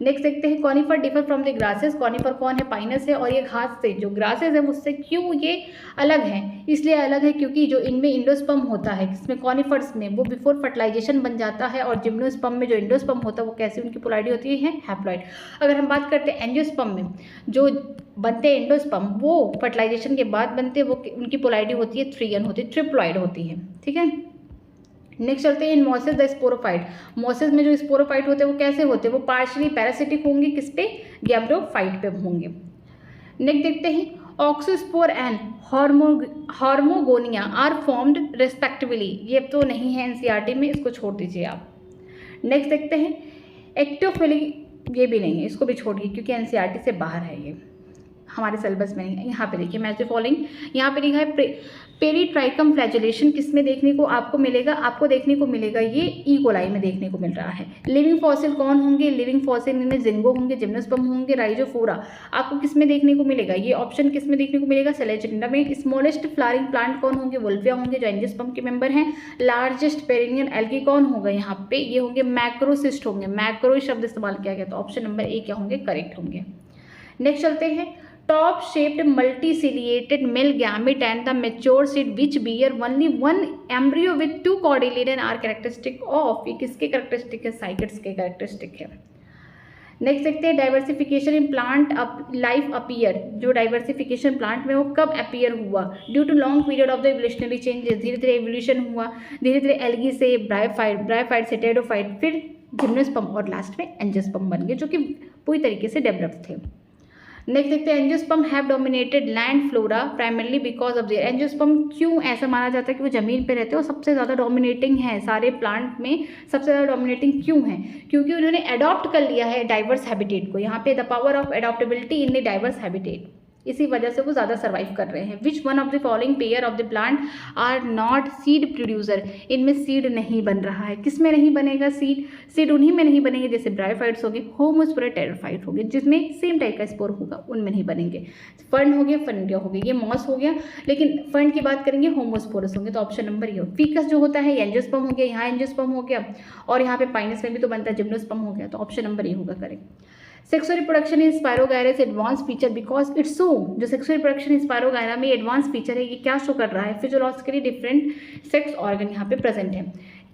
नेक्स्ट देखते हैं, conifer differ from the grasses, conifer कौन है, पाइनस है, और ये घास से, जो ग्रासेस है उससे क्यों ये अलग है, इसलिए अलग है क्योंकि जो इनमें इंडोस्पर्म होता है, इसमें कॉनिफर्स में वो बिफोर फर्टिलाइजेशन बन जाता है, और जिम्नोस्पर्म में जो इंडोस्पर्म होता है वो कैसी उनकी पोलैरिटी होती है, हैप्लॉइड। अगर हम बात करते हैं एंजियोस्पर्म में जो बनते हैं इंडोस्पर्म, वो फर्टिलाइजेशन के बाद बनते हैं, वो उनकी पोलैरिटी होती है 3n होती है, ट्रिप्लॉइड होती है, ठीक है। नेक्स्ट चलते हैं, इन मॉसेस द स्पोरोफाइट, मॉसेस में जो स्पोरोफाइट होते हैं वो कैसे होते हैं, वो पार्शियली पैरासिटिक होंगे, किस पे, गैम्ब्रोफाइट पे होंगे। नेक्स्ट देखते हैं, ऑक्सोस्पोर एंड हार्मोगोनिया आर फॉर्म्ड रेस्पेक्टिवली, ये तो नहीं है एनसीईआरटी में, इसको छोड़ दीजिए आप। नेक्स्ट देखते हैं, एक्टोफिली, ये भी नहीं है, इसको भी छोड़िए क्योंकि एनसीईआरटी से बाहर है, ये हमारे सिलेबस में नहीं है। यहाँ पे देखिए, मैच द फॉलोइंग, यहाँ पे लिखा है पेरीट्राइकम फ्लैजुलेशन, किस में देखने को आपको मिलेगा, आपको देखने को मिलेगा ये ई कोलाई में देखने को मिल रहा है। लिविंग फॉसिल कौन होंगे, लिविंग फॉसिल में जिंगो होंगे, जिम्नोस्पर्म होंगे, राइजोफोरा, आपको किस में देखने को मिलेगा, ये ऑप्शन किस में देखने को मिलेगा, सेलेजिना में। स्मॉलेस्ट फ्लावरिंग प्लांट कौन होंगे, वोल्विया होंगे, जो एंजियोस्पर्म के मेंबर हैं। लार्जेस्ट पेरिनियन एल्गी कौन होगा, यहाँ पे ये होंगे मैक्रोसिस्ट होंगे, मैक्रो शब्द इस्तेमाल किया गया, तो ऑप्शन नंबर ए क्या होंगे, करेक्ट होंगे। नेक्स्ट चलते हैं, top shaped multiciliated male gamete and the mature seed which bear only one embryo with two cotyledon are characteristic of, ये किसके कैरेक्टरिस्टिक है, साइकेट्स के कैरेक्टरिस्टिक है। नेक्स्ट देखते हैं, diversification in plant life appear, जो डाइवर्सिफिकेशन प्लांट में वो कब अपीयर हुआ, due to long period of the evolutionary changes, धीरे धीरे एवोल्यूशन हुआ, धीरे धीरे एल्गी से ब्रायोफाइट से टेडोफाइट, फिर जिम्नोस्पर्म और लास्ट में एंजियोस्पर्म बन गए, जो कि पूरी तरीके से डेवलप थे। नेक्स्ट देखते हैं angiosperm have dominated land flora primarily because of their. Angiosperm क्यों ऐसा माना जाता है कि वो जमीन पे रहते हैं और सबसे ज़्यादा डोमिनेटिंग है सारे प्लांट में, सबसे ज़्यादा डोमिनेटिंग क्यों है? क्योंकि उन्होंने अडॉप्ट कर लिया है डाइवर्स हैबिटेट को। यहाँ पे the power of adaptability in the diverse habitat, इसी वजह से वो ज़्यादा सर्वाइव कर रहे हैं। Which one of the following pair of the plant are not seed producer. इनमें सीड नहीं बन रहा है। किस में नहीं बनेगा सीड? सीड उन्हीं में नहीं बनेंगे जैसे ब्रायोफाइट्स हो गए, होमोस्पोरा टेरोफाइट हो गए, जिसमें सेम टाइप का स्पोर होगा, उनमें नहीं बनेंगे। फर्न हो गया, फर्निडिया हो गया, ये मॉस हो गया, लेकिन फर्न की बात करेंगे होमोस्पोरस होंगे, तो ऑप्शन नंबर ये हो। फीकस जो होता है एंजियोस्पर्म हो गया, यहाँ एंजियोस्पर्म हो गया, और यहाँ पे पाइनस में भी तो बनता है जिम्नोस्पर्म हो गया, तो ऑप्शन नंबर ये होगा correct. Sexual reproduction in Spirogyra से advance feature because it's so, जो सेक्सुअल रिप्रोडक्शन इन स्पायरोगायरा में एडवांस फीचर है, ये क्या शो कर रहा है? फिजियोलॉजिकली डिफरेंट सेक्स ऑर्गन यहाँ पे प्रेजेंट है।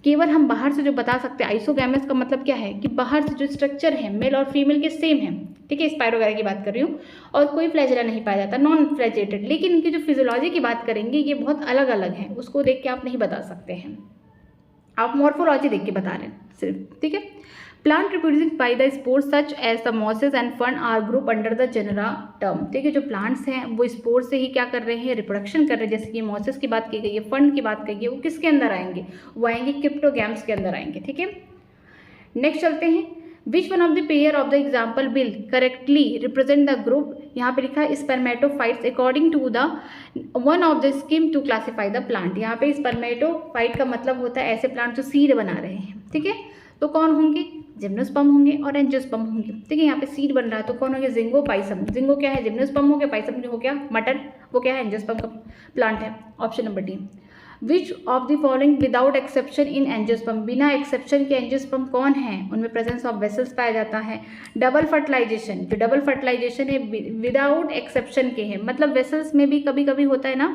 केवल हम बाहर से जो बता सकते हैं आइसोगैमेट्स का मतलब क्या है कि बाहर से जो स्ट्रक्चर है मेल और फीमेल के सेम है, ठीक है, स्पायरोगायरा की बात कर रही हूँ, और कोई फ्लैजेला नहीं पाया जाता, नॉन फ्लैजेटेड। लेकिन इनकी जो फिजियोलॉजी की बात करेंगे ये बहुत अलग अलग है, उसको देख के आप नहीं बता सकते हैं, आप मॉर्फोलॉजी देख के बता रहे हैं सिर्फ, ठीक है। Plant reproducing by the spores such as the mosses and fern are group under the genera term, ठीक है। जो प्लांट्स हैं वो स्पोर से ही क्या कर रहे हैं? रिप्रोडक्शन कर रहे हैं। जैसे कि मॉसेस की बात की गई है, फर्न की बात की गई है, वो किसके अंदर आएंगे? वो आएंगे क्रिप्टोगैम्स के अंदर आएंगे, ठीक है। नेक्स्ट चलते हैं, which one of the pair of the example bill correctly represent the group, यहाँ पे लिखा है spermatophytes according to the one of the scheme to classify the plant. यहाँ पे स्पर्मेटोफाइट का मतलब होता है ऐसे प्लांट जो सीड बना रहे हैं, ठीक है। तो कौन होंगे? जिम्नोस्पर्म होंगे और एंजियोस्पर्म होंगे, ठीक है। यहाँ पे सीड बन रहा है तो कौन होंगे? जिंगोपाइसम। जिंगो क्या है? जिम्नोस्पर्म हो गया, पाइसम जो हो गया मटर, वो क्या है? एंजियोस्पर्म का प्लांट है। Option number D. Which of the following without exception in angiosperm, बिना एक्सेप्शन के एंजियोस्पर्म कौन है? उनमें प्रेजेंस ऑफ वेसल्स पाया जाता है। डबल फर्टिलाइजेशन, जो डबल फर्टिलाइजेशन है विदाउट एक्सेप्शन के है, मतलब वेसल्स में भी कभी कभी होता है ना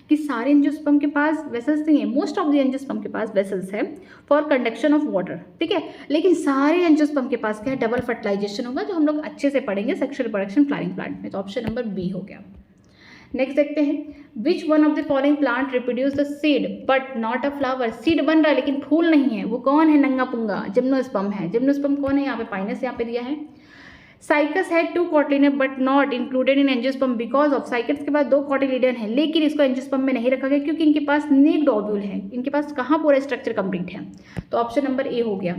कि सारे एंजियोस्पर्म के पास वेसल्स नहीं है, मोस्ट ऑफ द एंजियोस्पर्म के पास वेसल्स है फॉर कंडक्शन ऑफ वाटर, ठीक है। लेकिन सारे एंजियोस्पर्म के पास क्या है? डबल फर्टिलाइजेशन होगा, जो हम लोग अच्छे से पढ़ेंगे सेक्सुअल रिप्रोडक्शन फ्लावरिंग प्लांट में, तो ऑप्शन नंबर बी हो गया। नेक्स्ट देखते हैं, which one of the following plant reproduce the seed but not a flower. Seed बन रहा है लेकिन फूल नहीं है, वो कौन है? नंगा पुंगा, जिम्नोस्पर्म है। जिम्नोस्पर्म कौन है? यहाँ पे पाइनस यहाँ पे दिया है। साइकस है 2 cotyledon but not included in angiosperm because of, cycas के बाद 2 कॉटिलिडन है लेकिन इसको एंजियोस्पर्म में नहीं रखा गया क्योंकि इनके पास नेक्ड ओव्यूल है। इनके पास कहाँ पूरा स्ट्रक्चर कंप्लीट है, तो ऑप्शन नंबर ए हो गया।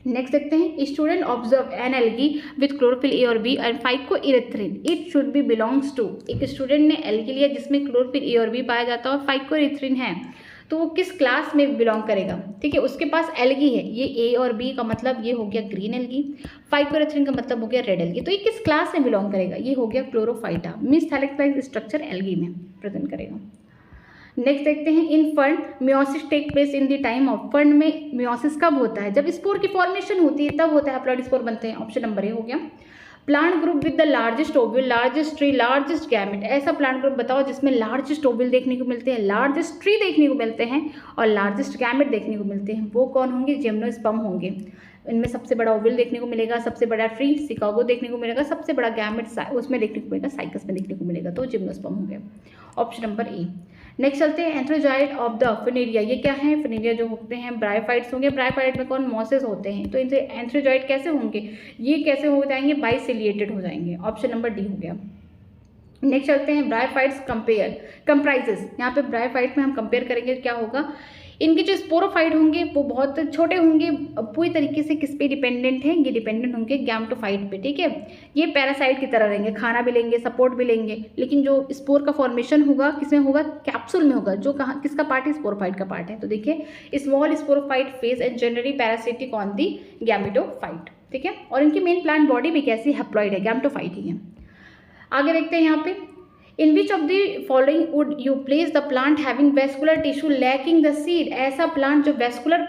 नेक्स्ट देखते हैं, student observe an algae with chlorophyll a और b and phycoerythrin, it should be belongs to. एक स्टूडेंट ने एल्गी लिया जिसमें क्लोरोफिल ए और बी पाया जाता है और फाइकोइरिथ्रिन है, तो वो किस क्लास में बिलोंग करेगा, ठीक है। उसके पास एल्गी है, ये ए और बी का मतलब ये हो गया ग्रीन एल्गी, फाइकोइरिथ्रिन का मतलब हो गया रेड एल्गी, तो ये किस क्लास में बिलोंग करेगा? ये हो गया Chlorophyta, means thallus structure algae में प्रेजेंट करेगा। नेक्स्ट देखते हैं, in fern meiosis take place in the time of. Fern में मियोसिस कब होता है? जब स्पोर की फॉर्मेशन होती है तब होता है, हप्लॉइड स्पोर बनते हैं। ऑप्शन नंबर ए हो गया। Plant group with the largest ovule, largest tree, largest gamete, ऐसा प्लांट ग्रुप बताओ जिसमें लार्जेस्ट ओव्यूल देखने को मिलते हैं, लार्जेस्ट ट्री देखने को मिलते हैं और लार्जेस्ट गैमेट देखने को मिलते हैं, वो कौन होंगे? जिम्नोस्पर्म होंगे। इनमें सबसे बड़ा ओव्यूल देखने को मिलेगा, सबसे बड़ा ट्री शिकागो देखने को मिलेगा, सबसे बड़ा गैमेट उसमें देखने को मिलेगा, साइकस में देखने को मिलेगा, तो जिम्नोस्पर्म हो गया। Option number A. नेक्स्ट चलते हैं, एंथ्रोजाइड ऑफ द फिनेरिया, ये क्या है? फिनेरिया जो होते हैं ब्रायोफाइट्स होंगे, ब्रायोफाइट में कौन? मॉसेस होते हैं, तो इनसे एंथ्रोजाइड कैसे होंगे? ये कैसे हो जाएंगे? बाइसिलिएटेड हो जाएंगे। ऑप्शन नंबर डी हो गया। नेक्स्ट चलते हैं, ब्रायोफाइट्स कंप्राइजेस, यहाँ पे ब्रायोफाइट में हम कंपेयर करेंगे क्या होगा? इनके जो स्पोरोफाइट होंगे वो बहुत छोटे होंगे, पूरी तरीके से किस पे डिपेंडेंट हैं? ये डिपेंडेंट होंगे गैमेटोफाइट पे, ठीक है। ये पैरासाइट की तरह रहेंगे, खाना भी लेंगे, सपोर्ट भी लेंगे, लेकिन जो स्पोर का फॉर्मेशन होगा किसमें होगा? कैप्सूल में होगा, जो कहाँ किसका पार्ट है? स्पोरोफाइट का पार्ट है। तो देखिए, small sporophyte phase and generally parasitic on the gametophyte, ठीक है। और इनकी मेन प्लांट बॉडी भी कैसी? हैप्लॉइड है, गैमेटोफाइट ही है। आगे देखते हैं यहाँ पे, in which of the following would you place the plant having vascular tissue lacking the seed, ऐसा प्लांट जो वेस्कुलर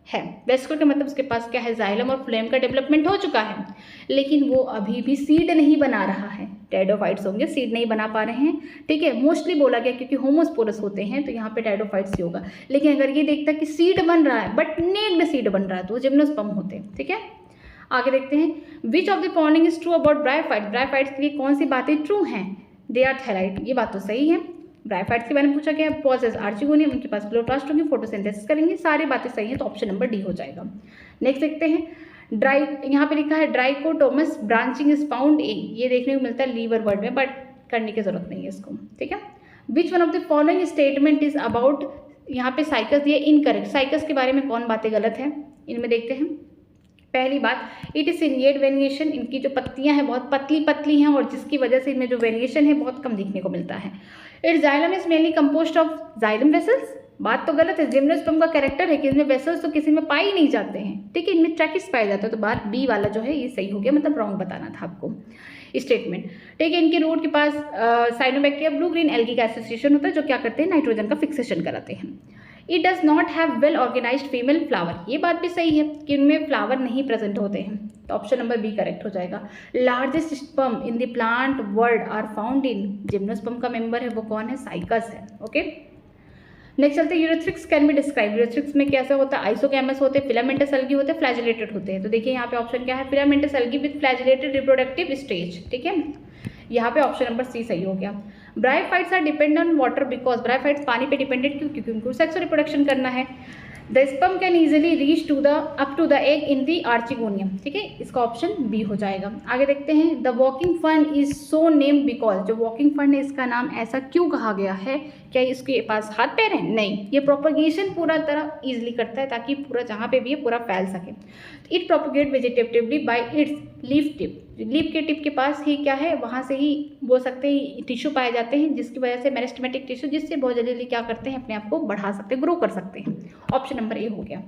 है, वेस्कुलर का मतलब उसके पास क्या है? जाइलम और फ्लेम का डेवलपमेंट हो चुका है लेकिन वो अभी भी सीड नहीं बना रहा है। टेरिडोफाइट्स होंगे, सीड नहीं बना पा रहे हैं, ठीक है। मोस्टली बोला गया क्योंकि होमोस्पोरस होते हैं तो यहाँ पे टेरिडोफाइट्स ही होगा। लेकिन अगर ये देखता कि सीड बन रहा है बट नेक्ड सीड बन रहा है तो वो जिम्नोस्पर्म होते हैं, ठीक है। आगे देखते हैं, which of the following is true about bryophyte, bryophytes के लिए कौन सी बातें ट्रू हैं? दे आर थैलाइट, ये बात तो सही है। ब्रायोफाइट्स के बारे में पूछा गया, पॉसेस आर्चिगोनियम, उनके पास क्लोरोप्लास्ट होंगे, फोटोसिंथेसिस करेंगे, सारी बातें सही हैं, तो ऑप्शन नंबर डी हो जाएगा। नेक्स्ट देखते हैं, ड्राई, यहाँ पे लिखा है ड्राइकोटोमस ब्रांचिंग इज फाउंड इन, ये देखने को मिलता है लीवर वर्ड में, बट करने की जरूरत नहीं है इसको, ठीक है। विच one of the following statement is about, यहाँ पे साइकस दिए इनकरेक्ट, साइकस के बारे में कौन बातें गलत है, इनमें देखते हैं। पहली बात, इट इज सिनिएट वेरिएशन, इनकी जो पत्तियां हैं बहुत पतली पतली हैं और जिसकी वजह से इनमें जो वेरिएशन है बहुत कम देखने को मिलता है। It's xylem is mainly composed of xylem vessels, बात तो गलत है। जिम्नोस्पर्म का कैरेक्टर है कि इसमें वेसल्स तो किसी में पाए ही नहीं जाते हैं, ठीक है, इनमें ट्रैकिस पाया जाता है, तो बात बी वाला जो है ये सही हो गया, मतलब रॉन्ग बताना था आपको स्टेटमेंट, ठीक है। इनके रूट के पास साइनोबैक्टीरिया ब्लू ग्रीन एल्गी का एसोसिएशन होता है जो क्या करते हैं, नाइट्रोजन का फिक्सेशन कराते हैं। It does not have well organised female flower, ये बात भी सही है कि इनमें फ्लावर नहीं प्रेजेंट होते हैं, तो ऑप्शन नंबर बी करेक्ट हो जाएगा। Largest sperm in the plant world are found in, gymnosperm का मेंबर है वो कौन है, साइकस है, ओके। नेक्स्ट चलते हैं, यूरेथ्रिक्स कैन बी डिस्क्राइब, यूरेथ्रिक्स में कैसे होता है, आइसोगैमस होते हैं, फिलामेंटस एल्गी होते हैं, फ्लैजिलेटेड होते हैं, तो देखिए यहाँ पे ऑप्शन क्या है, filamentous algae with flagellated reproductive stage, ठीक है, यहाँ पे ऑप्शन नंबर सी सही हो गया। Bryophytes are dependent on water because, bryophytes पानी पे डिपेंडेंट क्यों, क्योंकि उनको सेक्स रिप्रोडक्शन करना है। The sperm can easily reach to the up to the egg in the archegonium, ठीक है, इसका ऑप्शन बी हो जाएगा। आगे देखते हैं, the walking fern is so name because, जो वॉकिंग फर्न है इसका नाम ऐसा क्यों कहा गया है, क्या इसके पास हाथ पैर हैं, नहीं, ये प्रोपगेशन पूरा तरह ईजिली करता है ताकि पूरा जहाँ पे भी है पूरा फैल सके। It propagate vegetatively bye it's leaf tip, leaf के टिप के पास ही क्या है, वहाँ से ही बोल सकते हैं टिश्यू पाए जाते हैं जिसकी वजह से मेरिस्टेमेटिक टिश्यू, जिससे बहुत जल्दी क्या करते हैं अपने आप को बढ़ा सकते हैं, ग्रो कर सकते हैं, ऑप्शन नंबर ए हो गया।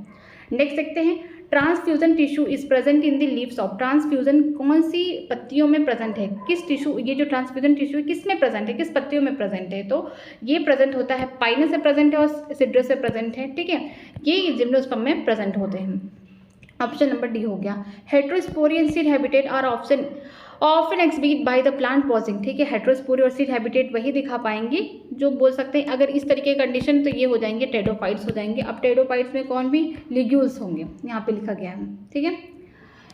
नेक्स्ट देखते हैं, transfusion tissue is present in the leaves of, transfusion कौन सी पत्तियों में प्रेजेंट है, किस टिश्यू, ये जो ट्रांसफ्यूजन टिश्यू है किस में प्रेजेंट है, किस पत्तियों में प्रेजेंट है, तो ये प्रेजेंट होता है पाइनस से प्रेजेंट है और सिड्रस से प्रेजेंट है, ठीक है, ये जिम्नोस्पर्म में प्रेजेंट होते हैं, ऑप्शन नंबर डी हो गया। Heterospory and seed habitat are often exhibit by the plant possessing, ठीक है, हेट्रोस्पोरी और सीड हैबिटेट वही दिखा पाएंगे जो बोल सकते हैं, अगर इस तरीके का कंडीशन तो ये हो जाएंगे टेडोफाइट्स हो जाएंगे। अब टेडोफाइट्स में कौन भी, लिग्यूल्स होंगे, यहाँ पे लिखा गया है, ठीक है।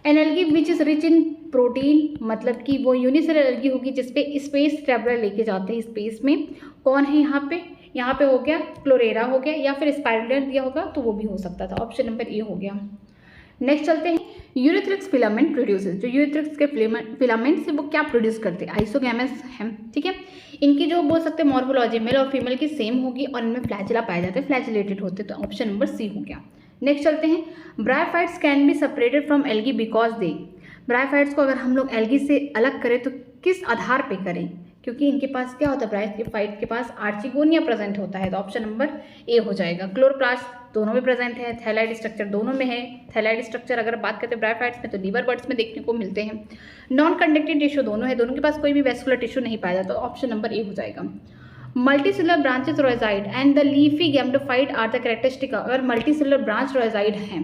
An algae which is rich in protein, मतलब कि वो यूनिसेलर एल्गी होगी जिसपे स्पेस ट्रेवलर लेके जाते हैं स्पेस में, कौन है यहाँ पे हो गया क्लोरेरा हो गया, या फिर स्पाइरुलिना दिया होगा तो वो भी हो सकता था, ऑप्शन नंबर ए हो गया। नेक्स्ट चलते हैं, यूरेथ्रिक्स फिलामेंट प्रोड्यूसेस, जो यूरेथ्रिक्स के फिलामेंट्स है वो क्या प्रोड्यूस करते हैं, आइसोगैमस हैं, ठीक है, इनकी जो बोल सकते हैं मॉर्फोलॉजी मेल और फीमेल की सेम होगी और इनमें फ्लैजिला पाए जाते हैं, फ्लैजिलेटेड होते हैं, तो ऑप्शन नंबर सी हो गया। नेक्स्ट चलते हैं, bryophytes can be separated from algae because they, bryophytes को अगर हम लोग एल्गी से अलग करें तो किस आधार पे करें, क्योंकि इनके पास क्या होता है, ब्रायोफाइट के पास आर्चिगोनिया प्रेजेंट होता है, तो ऑप्शन नंबर ए हो जाएगा। क्लोरोप्लास्ट दोनों में प्रेजेंट है, थैलाइड स्ट्रक्चर दोनों में है, थैलाइड स्ट्रक्चर अगर बात करते हैं ब्रायोफाइट्स में तो लीवर बर्ड्स में देखने को मिलते हैं। नॉन कंडक्टिंग टिश्यू दोनों है, दोनों के पास कोई भी वेस्कुलर टिश्यू नहीं पाया जाता, तो ऑप्शन नंबर ए हो जाएगा। Multicellular branches rhizoid and the leafy gametophyte are the characteristic, अगर मल्टीसेलुलर ब्रांच रोजाइड हैं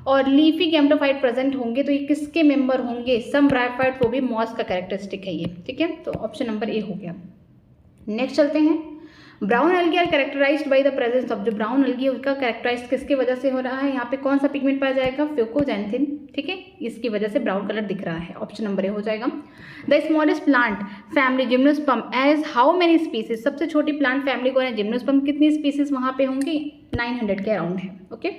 और लीफी गैम्डोफाइट प्रेजेंट होंगे तो ये किसके मेंबर होंगे, सम ब्रायोफाइट, वो भी मॉस का कैरेक्टरिस्टिक है ये, ठीक है, तो ऑप्शन नंबर ए हो गया। नेक्स्ट चलते हैं, brown algae are characterised by the presence of, जो ब्राउन एल्गी है उसका कैरेक्टराइज किसकी वजह से हो रहा है, यहाँ पे कौन सा पिगमेंट पाया जाएगा, फ्यूकोजैंथिन, ठीक है, इसकी वजह से ब्राउन कलर दिख रहा है, ऑप्शन नंबर ए हो जाएगा। The smallest plant family gymnosperm as how many species, सबसे छोटी प्लांट फैमिली को है जिम्नोस्पर्म, कितनी स्पीसीज वहाँ पे होंगी, 900 के अराउंड है, okay.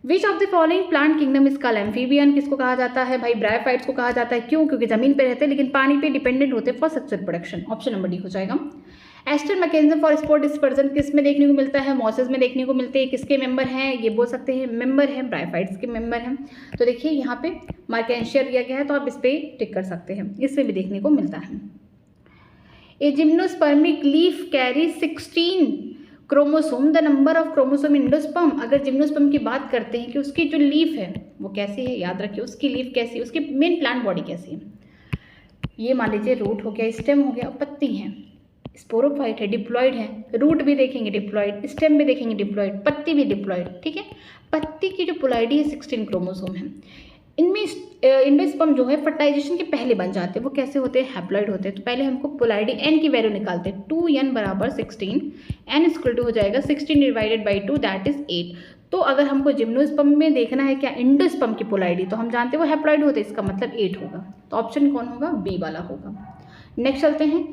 Which of the following plant kingdom is called amphibian, किसको कहा जाता है भाई, ब्रायोफाइट्स को कहा जाता है, क्यों, क्योंकि जमीन पे रहते हैं लेकिन पानी पे डिपेंडेंट होते हैं for sexual production, option number D हो जाएगा। Aster mechanism for spore dispersion किस में देखने को मिलता है, मॉसेस में देखने को मिलते हैं, किसके मेंबर हैं, ये बोल सकते हैं मेंबर हैं, ब्रायोफाइट्स के मेंबर हैं, तो देखिए यहाँ पे मार्केंशिया दिया गया है तो आप इस पर टिक कर सकते हैं, इससे भी देखने को मिलता है। A gymnospermic leaf carry 16 chromosome, the number of chromosome in endosperm, अगर जिम्नोस्पर्म की बात करते हैं कि उसकी जो लीफ है वो कैसी है, याद रखिए उसकी लीफ कैसी है, उसकी मेन प्लांट बॉडी कैसी है, ये मान लीजिए रूट हो गया, स्टेम हो गया, पत्ती है, स्पोरोफाइट है, डिप्लॉइड है, रूट भी देखेंगे डिप्लॉइड, स्टेम भी देखेंगे डिप्लॉइड, पत्ती भी डिप्लॉइड, ठीक है, पत्ती की जो पोलैरिटी है 16 क्रोमोसोम है, इनमें एंडोस्पर्म जो है फर्टाइजेशन के पहले बन जाते हैं, वो कैसे होते हैं, हैप्लॉइड होते हैं, तो पहले हमको पोलैरिटी एन की वैल्यू निकालते हैं, 2n बराबर 16, n इक्वल टू हो जाएगा 16 डिवाइडेड बाई 2 दैट इज 8, तो अगर हमको जिम्नोस्पर्म में देखना है क्या एंडोस्पर्म की पोलैरिटी, तो हम जानते हैं वो हैप्लॉइड होते हैं, इसका मतलब 8 होगा, तो ऑप्शन कौन होगा, बी वाला होगा। नेक्स्ट चलते हैं,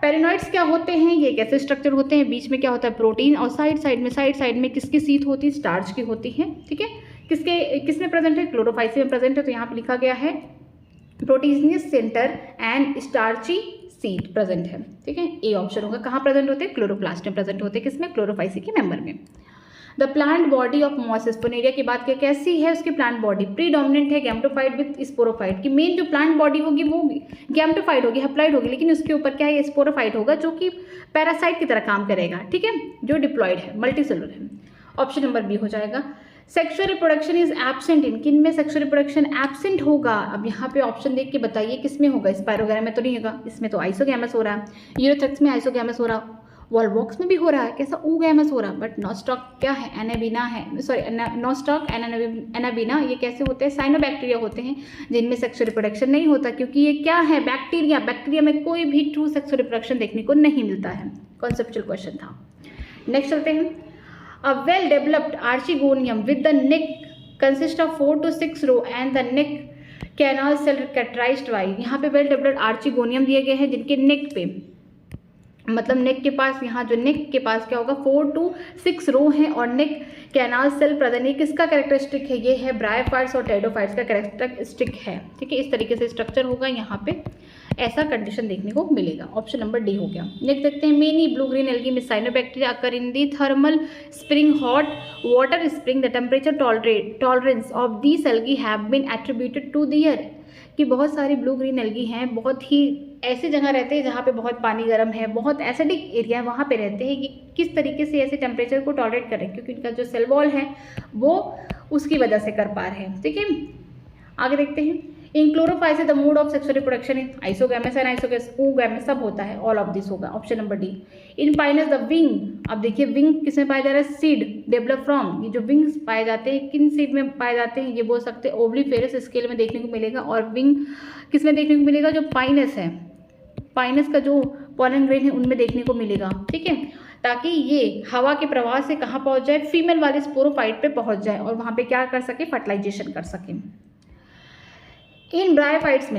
पेरिनॉइड्स क्या होते हैं, ये कैसे स्ट्रक्चर होते हैं, बीच में क्या होता है प्रोटीन और साइड साइड में किसकी सीट होती है, स्टार्च की होती है, ठीक है, किसमें प्रेजेंट है? क्लोरोफाइसी में प्रेजेंट है। तो यहाँ पे लिखा गया है प्रोटीजियस centre and starchy seed present है। ठीक है, ए ऑप्शन होगा। कहाँ प्रेजेंट होते हैं? क्लोरोप्लास्ट में प्रेजेंट होते हैं। किसमें? क्लोरोफाइसी के मेंबर में। The plant body of mosses, Funaria की बात करें कैसी है उसकी प्लांट बॉडी? प्रीडोमिनेंट है गैमेटोफाइट विद स्पोरोफाइट की मेन जो प्लांट बॉडी होगी वो गैमेटोफाइट होगी, हैप्लॉइड होगी, लेकिन उसके ऊपर क्या है? स्पोरोफाइट होगा जो कि पैरासाइट की तरह काम करेगा। ठीक है, जो डिप्लॉयड है, मल्टीसेलुलर है। ऑप्शन नंबर बी हो जाएगा। Sexual reproduction is absent in, किन में सेक्सुअल रिप्रोडक्शन एब्सेंट होगा? अब यहाँ पे ऑप्शन देख के बताइए किसमें होगा? स्पाइरोगैरा में तो नहीं होगा, इसमें तो आइसोगैमस हो रहा है। यूरोथ्रैक्स में आइसोगैमस हो रहा, वॉलवॉक्स में भी हो रहा है, कैसा? oogamous हो रहा। बट नॉस्टॉक क्या है? एनाबीना है, सॉरी नॉस्टॉक एनाबीना, ये कैसे होते हैं? साइनोबैक्टीरिया होते हैं जिनमें सेक्सुअल रिप्रोडक्शन नहीं होता, क्योंकि ये क्या है? बैक्टीरिया। बैक्टीरिया में कोई भी ट्रू सेक्सुअल रिप्रोडक्शन देखने को नहीं मिलता है। कॉन्सेप्चुअल क्वेश्चन था। नेक्स्ट चलते हैं। A well developed archegonium with the neck consist of 4 to 6 row and the neck canal cell characterised by, यहाँ पे वेल डेवलप्ड आर्चिगोनियम दिए गए हैं जिनके नेक पे, मतलब नेक के पास, यहाँ जो नेक के पास क्या होगा? 4 to 6 रो है और नेक कैनाल सेल प्रेजेंट। ये किसका कैरेक्टरिस्टिक है? ये है ब्रायोफाइट्स और टेरिडोफाइट्स का कैरेक्टरिस्टिक है। ठीक है, इस तरीके से स्ट्रक्चर होगा, यहाँ पे ऐसा कंडीशन देखने को मिलेगा। ऑप्शन नंबर डी हो गया। नेक्स्ट देखते हैं। मेनी ब्लू ग्रीन एल्गी में cyanobacteria occur in the thermal spring hot water spring, the temperature tolerance of these algae have been attributed to the year, कि बहुत सारी ब्लू ग्रीन एल्गी हैं, बहुत ही ऐसी जगह रहते हैं जहाँ पे बहुत पानी गर्म है, बहुत एसिडिक एरिया है, वहाँ पे रहते हैं। ये किस तरीके से ऐसे टेम्परेचर को टॉलरेट कर रहे हैं? क्योंकि इनका जो सेल वॉल है वो उसकी वजह से कर पा रहे हैं। ठीक है, आगे देखते हैं। In Chlorophyceae the mode of sexual reproduction in isogamous and oogamous सब होता है, ऑल ऑफ दिस होगा। Option number D. In Pinus the wing, अब देखिए विंग किसमें पाया जा रहा है? सीड डेवलप फ्रॉम, ये जो विंग्स पाए जाते हैं किन सीड में पाए जाते हैं? ये बोल सकते हैं ओवलीफेरस स्केल में देखने को मिलेगा। और विंग किसमें देखने को मिलेगा? जो पाइनस है, पाइनस का जो पॉलन ग्रेन है उनमें देखने को मिलेगा। ठीक है, ताकि ये हवा के प्रवाह से कहाँ पहुँच जाए? फीमेल वाले स्पोरोफाइट पे पहुँच जाए और वहाँ पे क्या कर सके? फर्टिलाइजेशन कर सके। इन ब्रायोफाइट्स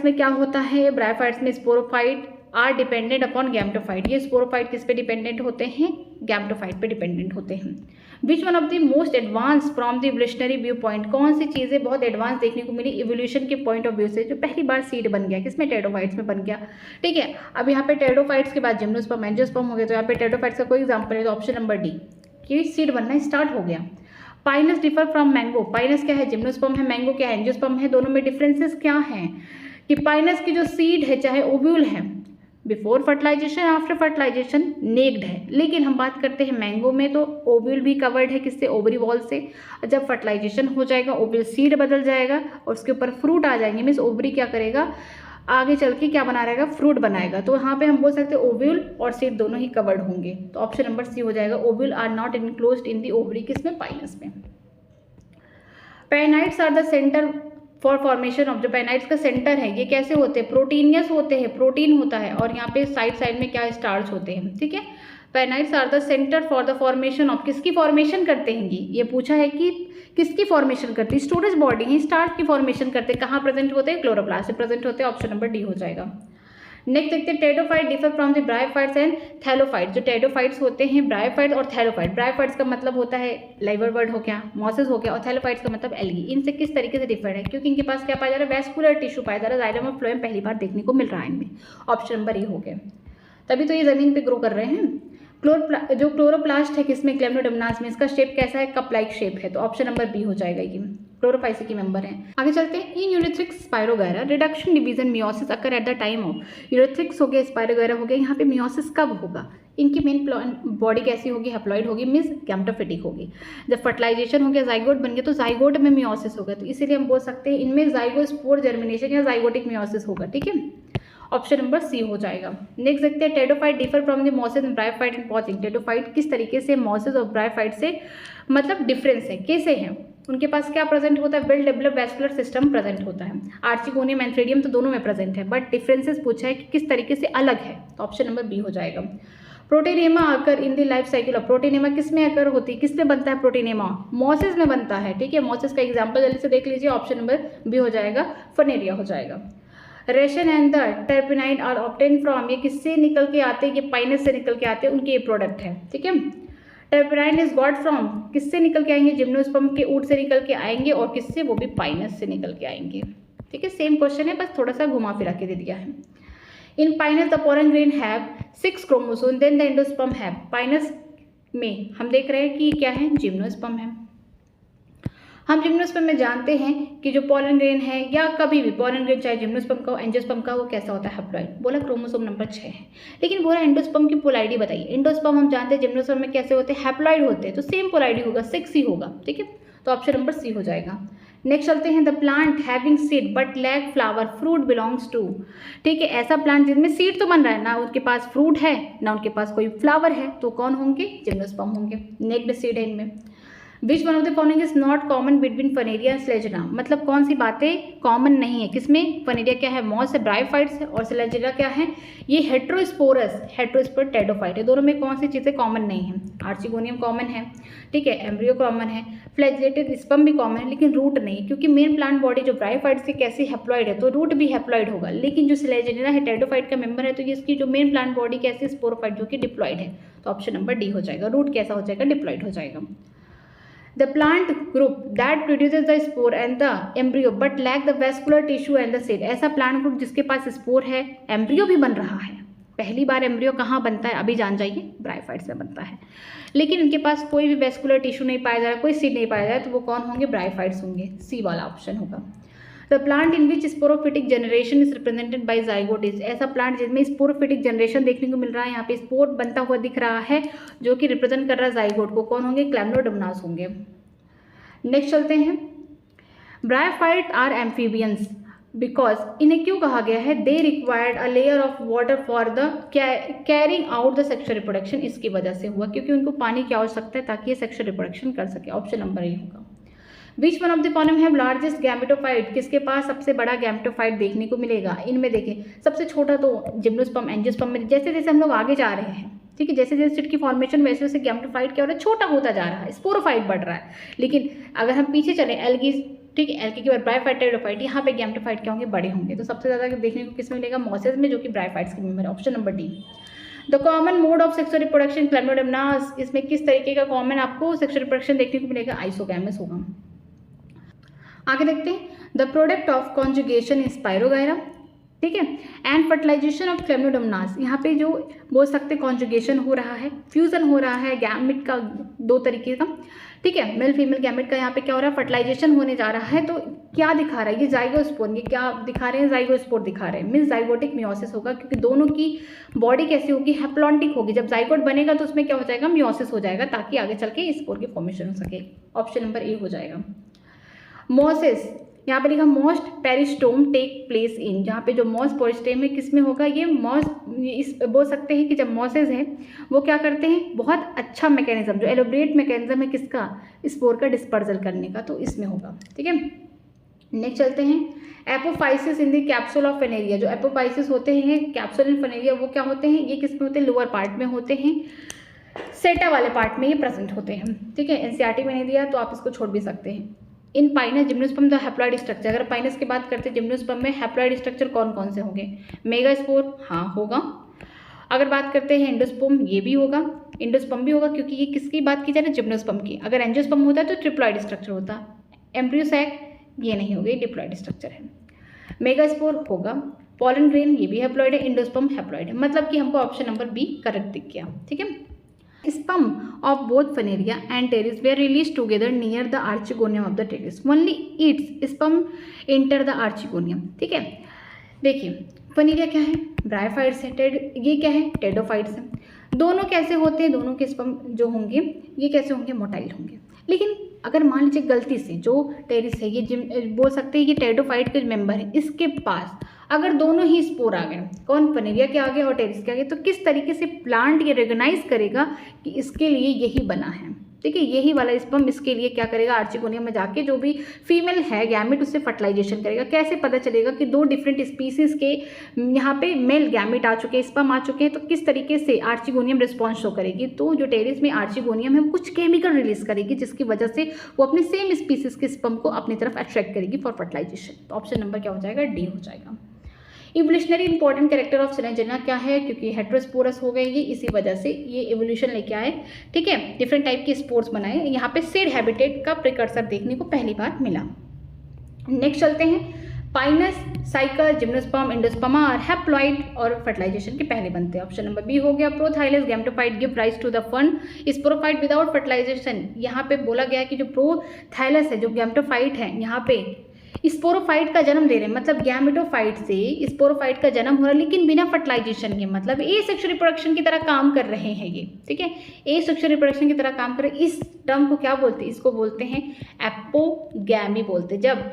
में क्या होता है? ब्रायोफाइट्स में sporophyte are dependent upon gametophyte. ये स्पोरोफाइट किस पे डिपेंडेंट होते हैं? गैमेटोफाइट पे डिपेंडेंट होते हैं। Which one of the most advance from the evolutionary view point, कौन सी चीज़ें बहुत एडवांस देखने को मिली इवोल्यूशन के पॉइंट ऑफ व्यू से? जो पहली बार सीड बन गया, किसमें? टेरिडोफाइट्स में बन गया। ठीक है, अब यहाँ पे टेरिडोफाइट्स के बाद जिम्नोस्पर्म एंजियोस्पर्म हो गया, तो यहाँ पे टेरिडोफाइट्स का कोई एग्जाम्पल है, तो ऑप्शन नंबर डी कि सीड बनना स्टार्ट हो गया। Pinus differ from mango, Pinus क्या है? जिम्नोस्पर्म है, मैंगो क्या है? एंजियोस्पर्म है। दोनों में डिफरेंसेस क्या हैं? कि पाइनस की जो सीड है चाहे ओव्यूल है, before fertilisation after fertilisation naked है, लेकिन हम बात करते हैं मैंगो में तो ओव्यूल भी कवर्ड है, किससे? ओवरी वॉल से। जब फर्टिलाइजेशन हो जाएगा ओव्यूल सीड बदल जाएगा और उसके ऊपर फ्रूट आ जाएंगे, मीन्स ओवरी क्या करेगा? आगे चल के क्या बना रहेगा? फ्रूट बनाएगा। तो यहाँ पे हम बोल सकते हैं ओव्यूल और सीड दोनों ही कवर्ड होंगे। तो ऑप्शन नंबर सी हो जाएगा। Ovule are not enclosed in the ovary, किसमें? पाइनस में। Pyrenoids are the centre for formation of, जो पेनाइट्स का सेंटर है ये कैसे होते हैं? प्रोटीनियस होते हैं, प्रोटीन होता है, और यहाँ पे साइड में क्या? स्टार्च होते हैं। ठीक है, pyrenoids are the centre for the formation of, किसकी फॉर्मेशन करते हैं? ये पूछा है कि किसकी फॉर्मेशन करती है? स्टोरेज बॉडी है, स्टार्च की फॉर्मेशन करते हैं। कहाँ प्रेजेंट होते हैं? क्लोरोप्लास्ट में प्रेजेंट होते हैं। ऑप्शन नंबर डी हो जाएगा। नेक्स्ट देखते हैं। Pteridophyte differ from the bryophytes and thallophyte, जो टेरिडोफाइट्स होते हैं ब्रायोफाइट और थैलोफाइट। ब्रायोफाइट्स का मतलब होता है लाइवरवर्ड हो गया, मॉसेस हो गया, और थैलोफाइट्स का मतलब एल्गी। इनसे किस तरीके से डिफर है? क्योंकि इनके पास क्या पाया जा रहा है? वेस्कुलर टिश्यू पाया जा रहा है, जाइलम और फ्लोएम पहली बार देखने को मिल रहा है इनमें। ऑप्शन नंबर ए हो गया, तभी तो ये जमीन पे ग्रो कर रहे हैं। जो क्लोरोप्लास्ट है किसमें? क्लेम्नोडोमोनास में। इसका शेप कैसा है? कप लाइक शेप है, तो ऑप्शन नंबर बी हो जाएगा। ये क्लोरोफाइसी के मेंबर हैं। आगे चलते हैं। In ulothrix spirogyra reduction division meiosis occur at the time of, ulothrix हो गया, स्पाइरोगैरा हो गया, यहाँ पे मियोसिस कब होगा? इनकी मेन बॉडी कैसी होगी? हैप्लॉइड होगी, मीन्स गैमेटोफिटिक होगी। जब फर्टिलाइजेशन हो गया, जाइगोट बन गया, तो जाइगोट में मियोसिस होगा, तो इसीलिए हम बोल सकते हैं इनमें जाइगोस्पोर जर्मिनेशन या जाइगोटिक मियोसिस होगा। ठीक है, ऑप्शन नंबर सी हो जाएगा। नेक्स्ट देखते हैं। Pteridophyte differ from the mosses and bryophyte in poaching. Pteridophyte किस तरीके से मॉसेस और ब्रायोफाइट से मतलब डिफरेंस है, कैसे हैं? उनके पास क्या प्रेजेंट होता है? Well developed vascular system present होता है। आर्चिगोनियम एंथ्रेडियम तो दोनों में प्रेजेंट है, बट डिफरेंसेस पूछा है कि किस तरीके से अलग है, तो ऑप्शन नंबर बी हो जाएगा। Protonema occur in the life cycle of, protonema किस में आकर होती है? किसमें बनता है प्रोटीनेमा? मॉसेस में बनता है। ठीक है, मॉसेस का एग्जाम्पल जल्दी से देख लीजिए। ऑप्शन नंबर बी हो जाएगा, फनेरिया हो जाएगा। Resin and the terpenoid are obtain from, ये किससे निकल के आते हैं? ये पाइनस से निकल के आते हैं, उनके ये प्रोडक्ट है। ठीक है, टर्पेनाइन इज गॉट फ्रॉम, किससे निकल के आएंगे, जिम्नोस्पर्म के ऊट से निकल के आएंगे, और किससे, वो भी पाइनस से निकल के आएंगे। ठीक है, सेम क्वेश्चन है, बस थोड़ा सा घुमा फिरा के दे दिया है। In Pinus the pollen grain have 6 chromosome then the endosperm have, pinus में हम देख रहे हैं कि क्या है, जिम्नोस्पर्म है। हम जिम्नोस्पर्म में जानते हैं कि जो पोलन ग्रेन है, या कभी भी पोलन ग्रेन चाहे जिम्नोस्पर्म का हो एंजियोस्पर्म का, वो कैसा होता है, हैप्लॉइड। बोला क्रोमोसोम नंबर 6 है, लेकिन बोला एंडोस्पर्म की पोलैरिटी बताइए। एंडोस्पर्म हम जानते हैं जिम्नोस्पर्म में कैसे होते हैं, हैप्लॉइड होते हैं, तो सेम पोलैरिटी होगा, 6 ही होगा। ठीक है, तो ऑप्शन नंबर सी हो जाएगा। नेक्स्ट चलते हैं, the plant having seed but lack flower fruit belongs to. ठीक है, ऐसा प्लांट जिसमें सीड तो बन रहा है ना, उनके पास फ्रूट है ना, उनके पास कोई फ्लावर है, तो कौन होंगे, जिम्नोस्पर्म होंगे। नेक्ड सीड है इनमें। Which one of the following is not common between funaria and selaginella, मतलब कौन सी बातें कॉमन नहीं है किसमें, फनेरिया क्या है, मॉस है, ब्रायोफाइट्स है, और स्लेजिना क्या है, ये हेट्रोस्पोरस, हेट्रोस्पोर टेडोफाइट है। दोनों में कौन सी चीज़ें कॉमन नहीं है, आर्चिगोनियम कॉमन है, ठीक है, एम्ब्रियो कॉमन है, फ्लैजिलेटेड स्पर्म भी कॉमन है, लेकिन रूट नहीं, क्योंकि मेन प्लांट बॉडी जो ब्रायोफाइट्स की कैसी हैप्लॉइड है, तो रूट भी हैप्लॉइड होगा, लेकिन जो स्लेजिना है टेडोफाइट का मेंबर है, तो ये इसकी जो मेन प्लांट बॉडी कैसी, स्पोरोफाइट, जो कि डिप्लॉइड है। तो ऑप्शन नंबर डी हो जाएगा, रूट कैसा हो जाएगा, डिप्लॉइड हो जाएगा। The plant group that produces the spore and the embryo but lack the vascular tissue and the seed, ऐसा प्लांट ग्रुप जिसके पास स्पोर है, एम्ब्रियो भी बन रहा है। पहली बार एम्ब्रियो कहाँ बनता है, अभी जान जाइए, ब्रायोफाइट्स में बनता है, लेकिन इनके पास कोई भी वेस्कुलर टिश्यू नहीं पाया जा रहा, कोई सीड नहीं पाया जा रहा, तो वो कौन होंगे, ब्रायोफाइट्स होंगे। सी वाला ऑप्शन होगा। The plant in which sporophytic generation is represented by zygote is, ऐसा प्लांट जिसमें स्पोरोफिटिक जनरेशन देखने को मिल रहा है, यहाँ पे स्पोर बनता हुआ दिख रहा है, जो कि रिप्रेजेंट कर रहा है जाइगोट को, कौन होंगे, क्लैम्नोडोमोनास होंगे। नेक्स्ट चलते हैं, ब्रायोफाइट आर एम्फीबियंस बिकॉज, इन्हें क्यों कहा गया है, they required a layer of water for the carrying out the sexual reproduction, इसकी वजह से हुआ, क्योंकि उनको पानी की आवश्यकता है ताकि ये सेक्सुअल रिप्रोडक्शन कर सके। ऑप्शन नंबर ए होगा। Which one of the following have largest gametophyte, किसके पास सबसे बड़ा गैमेटोफाइट देखने को मिलेगा, इनमें देखें सबसे छोटा तो जिम्नोस्पर्म, एंजियोस्पर्म में जैसे जैसे हम लोग आगे जा रहे हैं, ठीक है, जैसे जैसे सीड की फॉर्मेशन वैसे वैसे गैमेटोफाइट क्या हो रहा है, छोटा होता जा रहा है, स्पोरोफाइट बढ़ रहा है। लेकिन अगर हम पीछे चले एल्गी, ठीक है, एल्गी के बाद ब्रायोफाइट, टेरिडोफाइट, यहाँ पे गैमेटोफाइट क्या होंगे, बड़े होंगे। तो सबसे ज़्यादा देखने को किसमें मिलेगा, मॉसेस में, जो कि ब्रायोफाइट्स के मेंबर है। Option number D. The common mode of sexual reproduction chlamydomonas, इसमें किस तरीके का कॉमन आपको सेक्सुअल रिप्रोडक्शन देखने को मिलेगा, आइसोगैमस होगा। आगे देखते हैं, the product of conjugation in spirogyra, ठीक है, एंड फर्टिलाइजेशन ऑफ क्लैम्नोडोमोनास, यहाँ पे जो बोल सकते कॉन्जुगेशन हो रहा है, फ्यूजन हो रहा है गैमेट का, दो तरीके का, ठीक है, मेल फीमेल गैमेट का यहाँ पे क्या हो रहा है, फर्टिलाइजेशन होने जा रहा है। तो क्या दिखा रहा है ये, जाइगोस्पोर, ये क्या दिखा रहे हैं, जाइगोस्पोर दिखा रहे हैं, मीन्स जाइगोटिक मियोसिस होगा, क्योंकि दोनों की बॉडी कैसी होगी, हैप्लॉन्टिक होगी। जब जाइगोट बनेगा तो उसमें क्या हो जाएगा, मियोसिस हो जाएगा, ताकि आगे चल के स्पोर की फॉर्मेशन हो सके। ऑप्शन नंबर ए हो जाएगा। मोसेस, यहाँ पे लिखा most peristome take place in, जहाँ पे जो मॉस पेरिस्टोम है किस में होगा, ये मॉस, इस बोल सकते हैं कि जब मॉसेस हैं वो क्या करते हैं, बहुत अच्छा मैकेनिज्म, जो एलोबरेट मैकेनिज्म है किसका, स्पोर का डिस्पर्सल करने का, तो इसमें होगा। ठीक है, नेक्स्ट चलते हैं, apophysis in the capsule of फेनेरिया, जो एपोफाइसिस होते हैं कैप्सूल इन फेनेरिया, वो क्या होते हैं, ये किस में होते हैं, लोअर पार्ट में होते हैं, सेटा वाले पार्ट में ये प्रेजेंट होते हैं। ठीक है, एनसीईआरटी में नहीं दिया तो आप इसको छोड़ भी सकते हैं। In pinus gymnosperm the haploid structure, अगर पाइनस की बात करते हैं जिम्नोस्पर्म में हैप्लॉइड स्ट्रक्चर कौन कौन से होंगे, मेगास्पोर, हाँ होगा। अगर बात करते हैं एंडोस्पर्म, ये भी होगा, एंडोस्पर्म भी होगा, क्योंकि ये किसकी बात की जाए ना, जिम्नोस्पर्म की। अगर एंजियोस्पर्म होता है तो ट्रिप्लॉइड स्ट्रक्चर होता, एम्ब्रियोसैक ये नहीं होगा, ये डिप्लॉइड स्ट्रक्चर है। मेगास्पोर होगा, पोलन ग्रेन ये भी हैप्लॉइड है, एंडोस्पर्म हैप्लॉइड है, मतलब कि हमको ऑप्शन नंबर बी करेक्ट दिख गया। ठीक है, sperm of both Funaria and Teres were released together near the archegonium of the Teres. Only its sperm enter the archegonium. ठीक है, देखिए फनेरिया क्या है, ब्रायोफाइट्स है, ये क्या है, टेडोफाइट्स है। दोनों कैसे होते हैं, दोनों के स्पर्म जो होंगे ये कैसे होंगे, मोटाइल होंगे। लेकिन अगर मान लीजिए गलती से जो टेरिस है, ये बोल सकते हैं ये टेडोफाइट के मेंबर है, इसके पास अगर दोनों ही स्पोर आ गए, कौन, फनेरिया के आगे और टेरिस के आगे, तो किस तरीके से प्लांट ये रिकॉग्नाइज करेगा कि इसके लिए यही बना है। ठीक है, यही वाला स्पर्म इसके लिए क्या करेगा, आर्चिगोनियम में जाके जो भी फीमेल है गैमेट उससे फर्टिलाइजेशन करेगा। कैसे पता चलेगा कि दो डिफरेंट स्पीसीज के यहाँ पे मेल गैमेट आ चुके हैं, स्पर्म आ चुके हैं, तो किस तरीके से आर्चिगोनियम रिस्पॉन्स शो करेगी। तो जो टेरिस में आर्चिगोनियम है कुछ केमिकल रिलीज करेगी, जिसकी वजह से वो अपने सेम स्पीसीज के स्पर्म को अपनी तरफ अट्रैक्ट करेगी फॉर फर्टिलाइजेशन। तो ऑप्शन नंबर क्या हो जाएगा, डी हो जाएगा। इवोल्यूशनरी इंपॉर्टेंट कैरेक्टर ऑफ सिलेंजेना क्या है, क्योंकि हेट्रोस्पोरस हो गए ये, इसी वजह से ये इवोल्यूशन लेके आए, ठीक है, डिफरेंट टाइप के स्पोर्स बनाए। यहाँ पे सीड हैबिटेट का प्रिकर्सर देखने को पहली बार मिला। नेक्स्ट चलते हैं, पाइनस, साइकर, जिम्नोस्पर्म, एंडोस्पर्मा और हैप्लॉइड और फर्टिलाइजेशन के पहले बनते हैं। ऑप्शन नंबर बी हो गया। Prothallus gametophyte give rise to the fund sporophyte without fertilization. यहाँ पे बोला गया है कि जो प्रोथाइलस है, जो गैमेटोफाइट है, यहाँ पे स्पोरोफाइट का जन्म दे रहे हैं, मतलब गैमेटोफाइट से स्पोरोफाइट का जन्म हो रहा है, लेकिन बिना फर्टिलाइजेशन के, मतलब ए सेक्सुअल रिप्रोडक्शन की तरह काम कर रहे हैं ये, ठीक है, ए सेक्सुअल रिप्रोडक्शन की तरह काम कर रहे हैं। इस टर्म को क्या बोलते हैं, इसको बोलते हैं एपोगैमी बोलते हैं। जब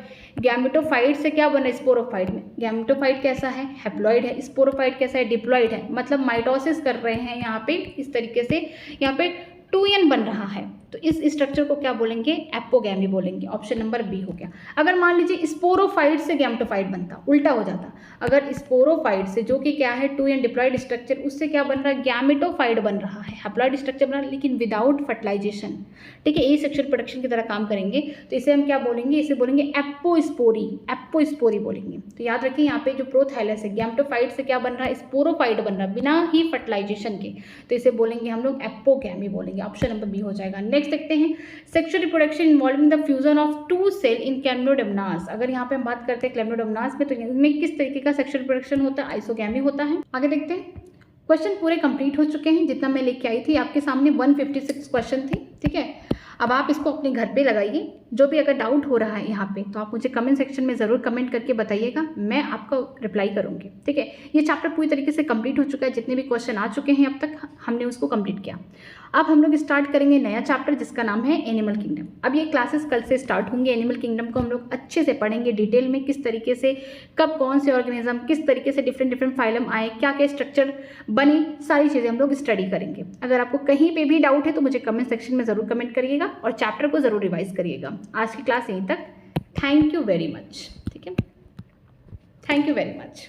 गैमेटोफाइट से क्या बना स्पोरोफाइट में, गैमेटोफाइट कैसा है, हैप्लॉइड है, स्पोरोफाइट कैसा है, डिप्लॉइड है, मतलब माइटोसिस कर रहे हैं यहाँ पे, इस तरीके से यहाँ पे 2n बन रहा है, तो इस स्ट्रक्चर को क्या बोलेंगे, एपोगैमी बोलेंगे। ऑप्शन नंबर बी हो गया। अगर मान लीजिए स्पोरोफाइट से गैमेटोफाइट बनता, उल्टा हो जाता, अगर स्पोरोफाइट से, जो कि क्या है 2n डिप्लॉइड स्ट्रक्चर, उससे क्या बन रहा है, गैमेटोफाइट बन रहा है, हैप्लॉइड स्ट्रक्चर बन रहा है, लेकिन विदाउट फर्टिलाइजेशन, ठीक है, ए सेक्सुअल प्रोडक्शन की तरह काम करेंगे, तो इसे हम क्या बोलेंगे, इसे बोलेंगे एपोस्पोरी, एपोस्पोरी बोलेंगे। तो याद रखिए यहाँ पे जो प्रोथाइलस है, गैमेटोफाइट से क्या बन रहा है, स्पोरोफाइट बन रहा है, बिना ही फर्टिलाइजेशन के, तो इसे बोलेंगे हम लोग एपोगैमी बोलेंगे। ऑप्शन नंबर बी हो जाएगा। नेक्स्ट देखते हैं, sexual reproduction involving the fusion of 2 cell in chlamydomonas. अगर यहाँ पे हम बात करते हैं क्लेम्नोडोमोनास में, तो इसमें किस तरीके का सेक्सुअल रिप्रोडक्शन होता है, आइसोगैमी होता है। आगे देखते हैं, क्वेश्चन पूरे कंप्लीट हो चुके हैं, जितना मैं लेके आई थी आपके सामने 156 क्वेश्चन थे, ठीक है। अब आप इसको अपने घर पे लगाइए, जो भी अगर डाउट हो रहा है यहाँ पे, तो आप मुझे कमेंट सेक्शन में ज़रूर कमेंट करके बताइएगा, मैं आपको रिप्लाई करूँगी, ठीक है। ये चैप्टर पूरी तरीके से कंप्लीट हो चुका है, जितने भी क्वेश्चन आ चुके हैं अब तक हमने उसको कंप्लीट किया। अब हम लोग स्टार्ट करेंगे नया चैप्टर, जिसका नाम है एनिमल किंगडम। अब ये क्लासेस कल से स्टार्ट होंगे। एनिमल किंगडम को हम लोग अच्छे से पढ़ेंगे डिटेल में, किस तरीके से, कब कौन से ऑर्गेनिज्म, किस तरीके से डिफरेंट फाइलम आए, क्या क्या स्ट्रक्चर बने, सारी चीज़ें हम लोग स्टडी करेंगे। अगर आपको कहीं पे भी डाउट है तो मुझे कमेंट सेक्शन में ज़रूर कमेंट करिएगा और चैप्टर को ज़रूर रिवाइज करिएगा। आज की क्लास यहीं तक। थैंक यू वेरी मच, ठीक है, थैंक यू वेरी मच।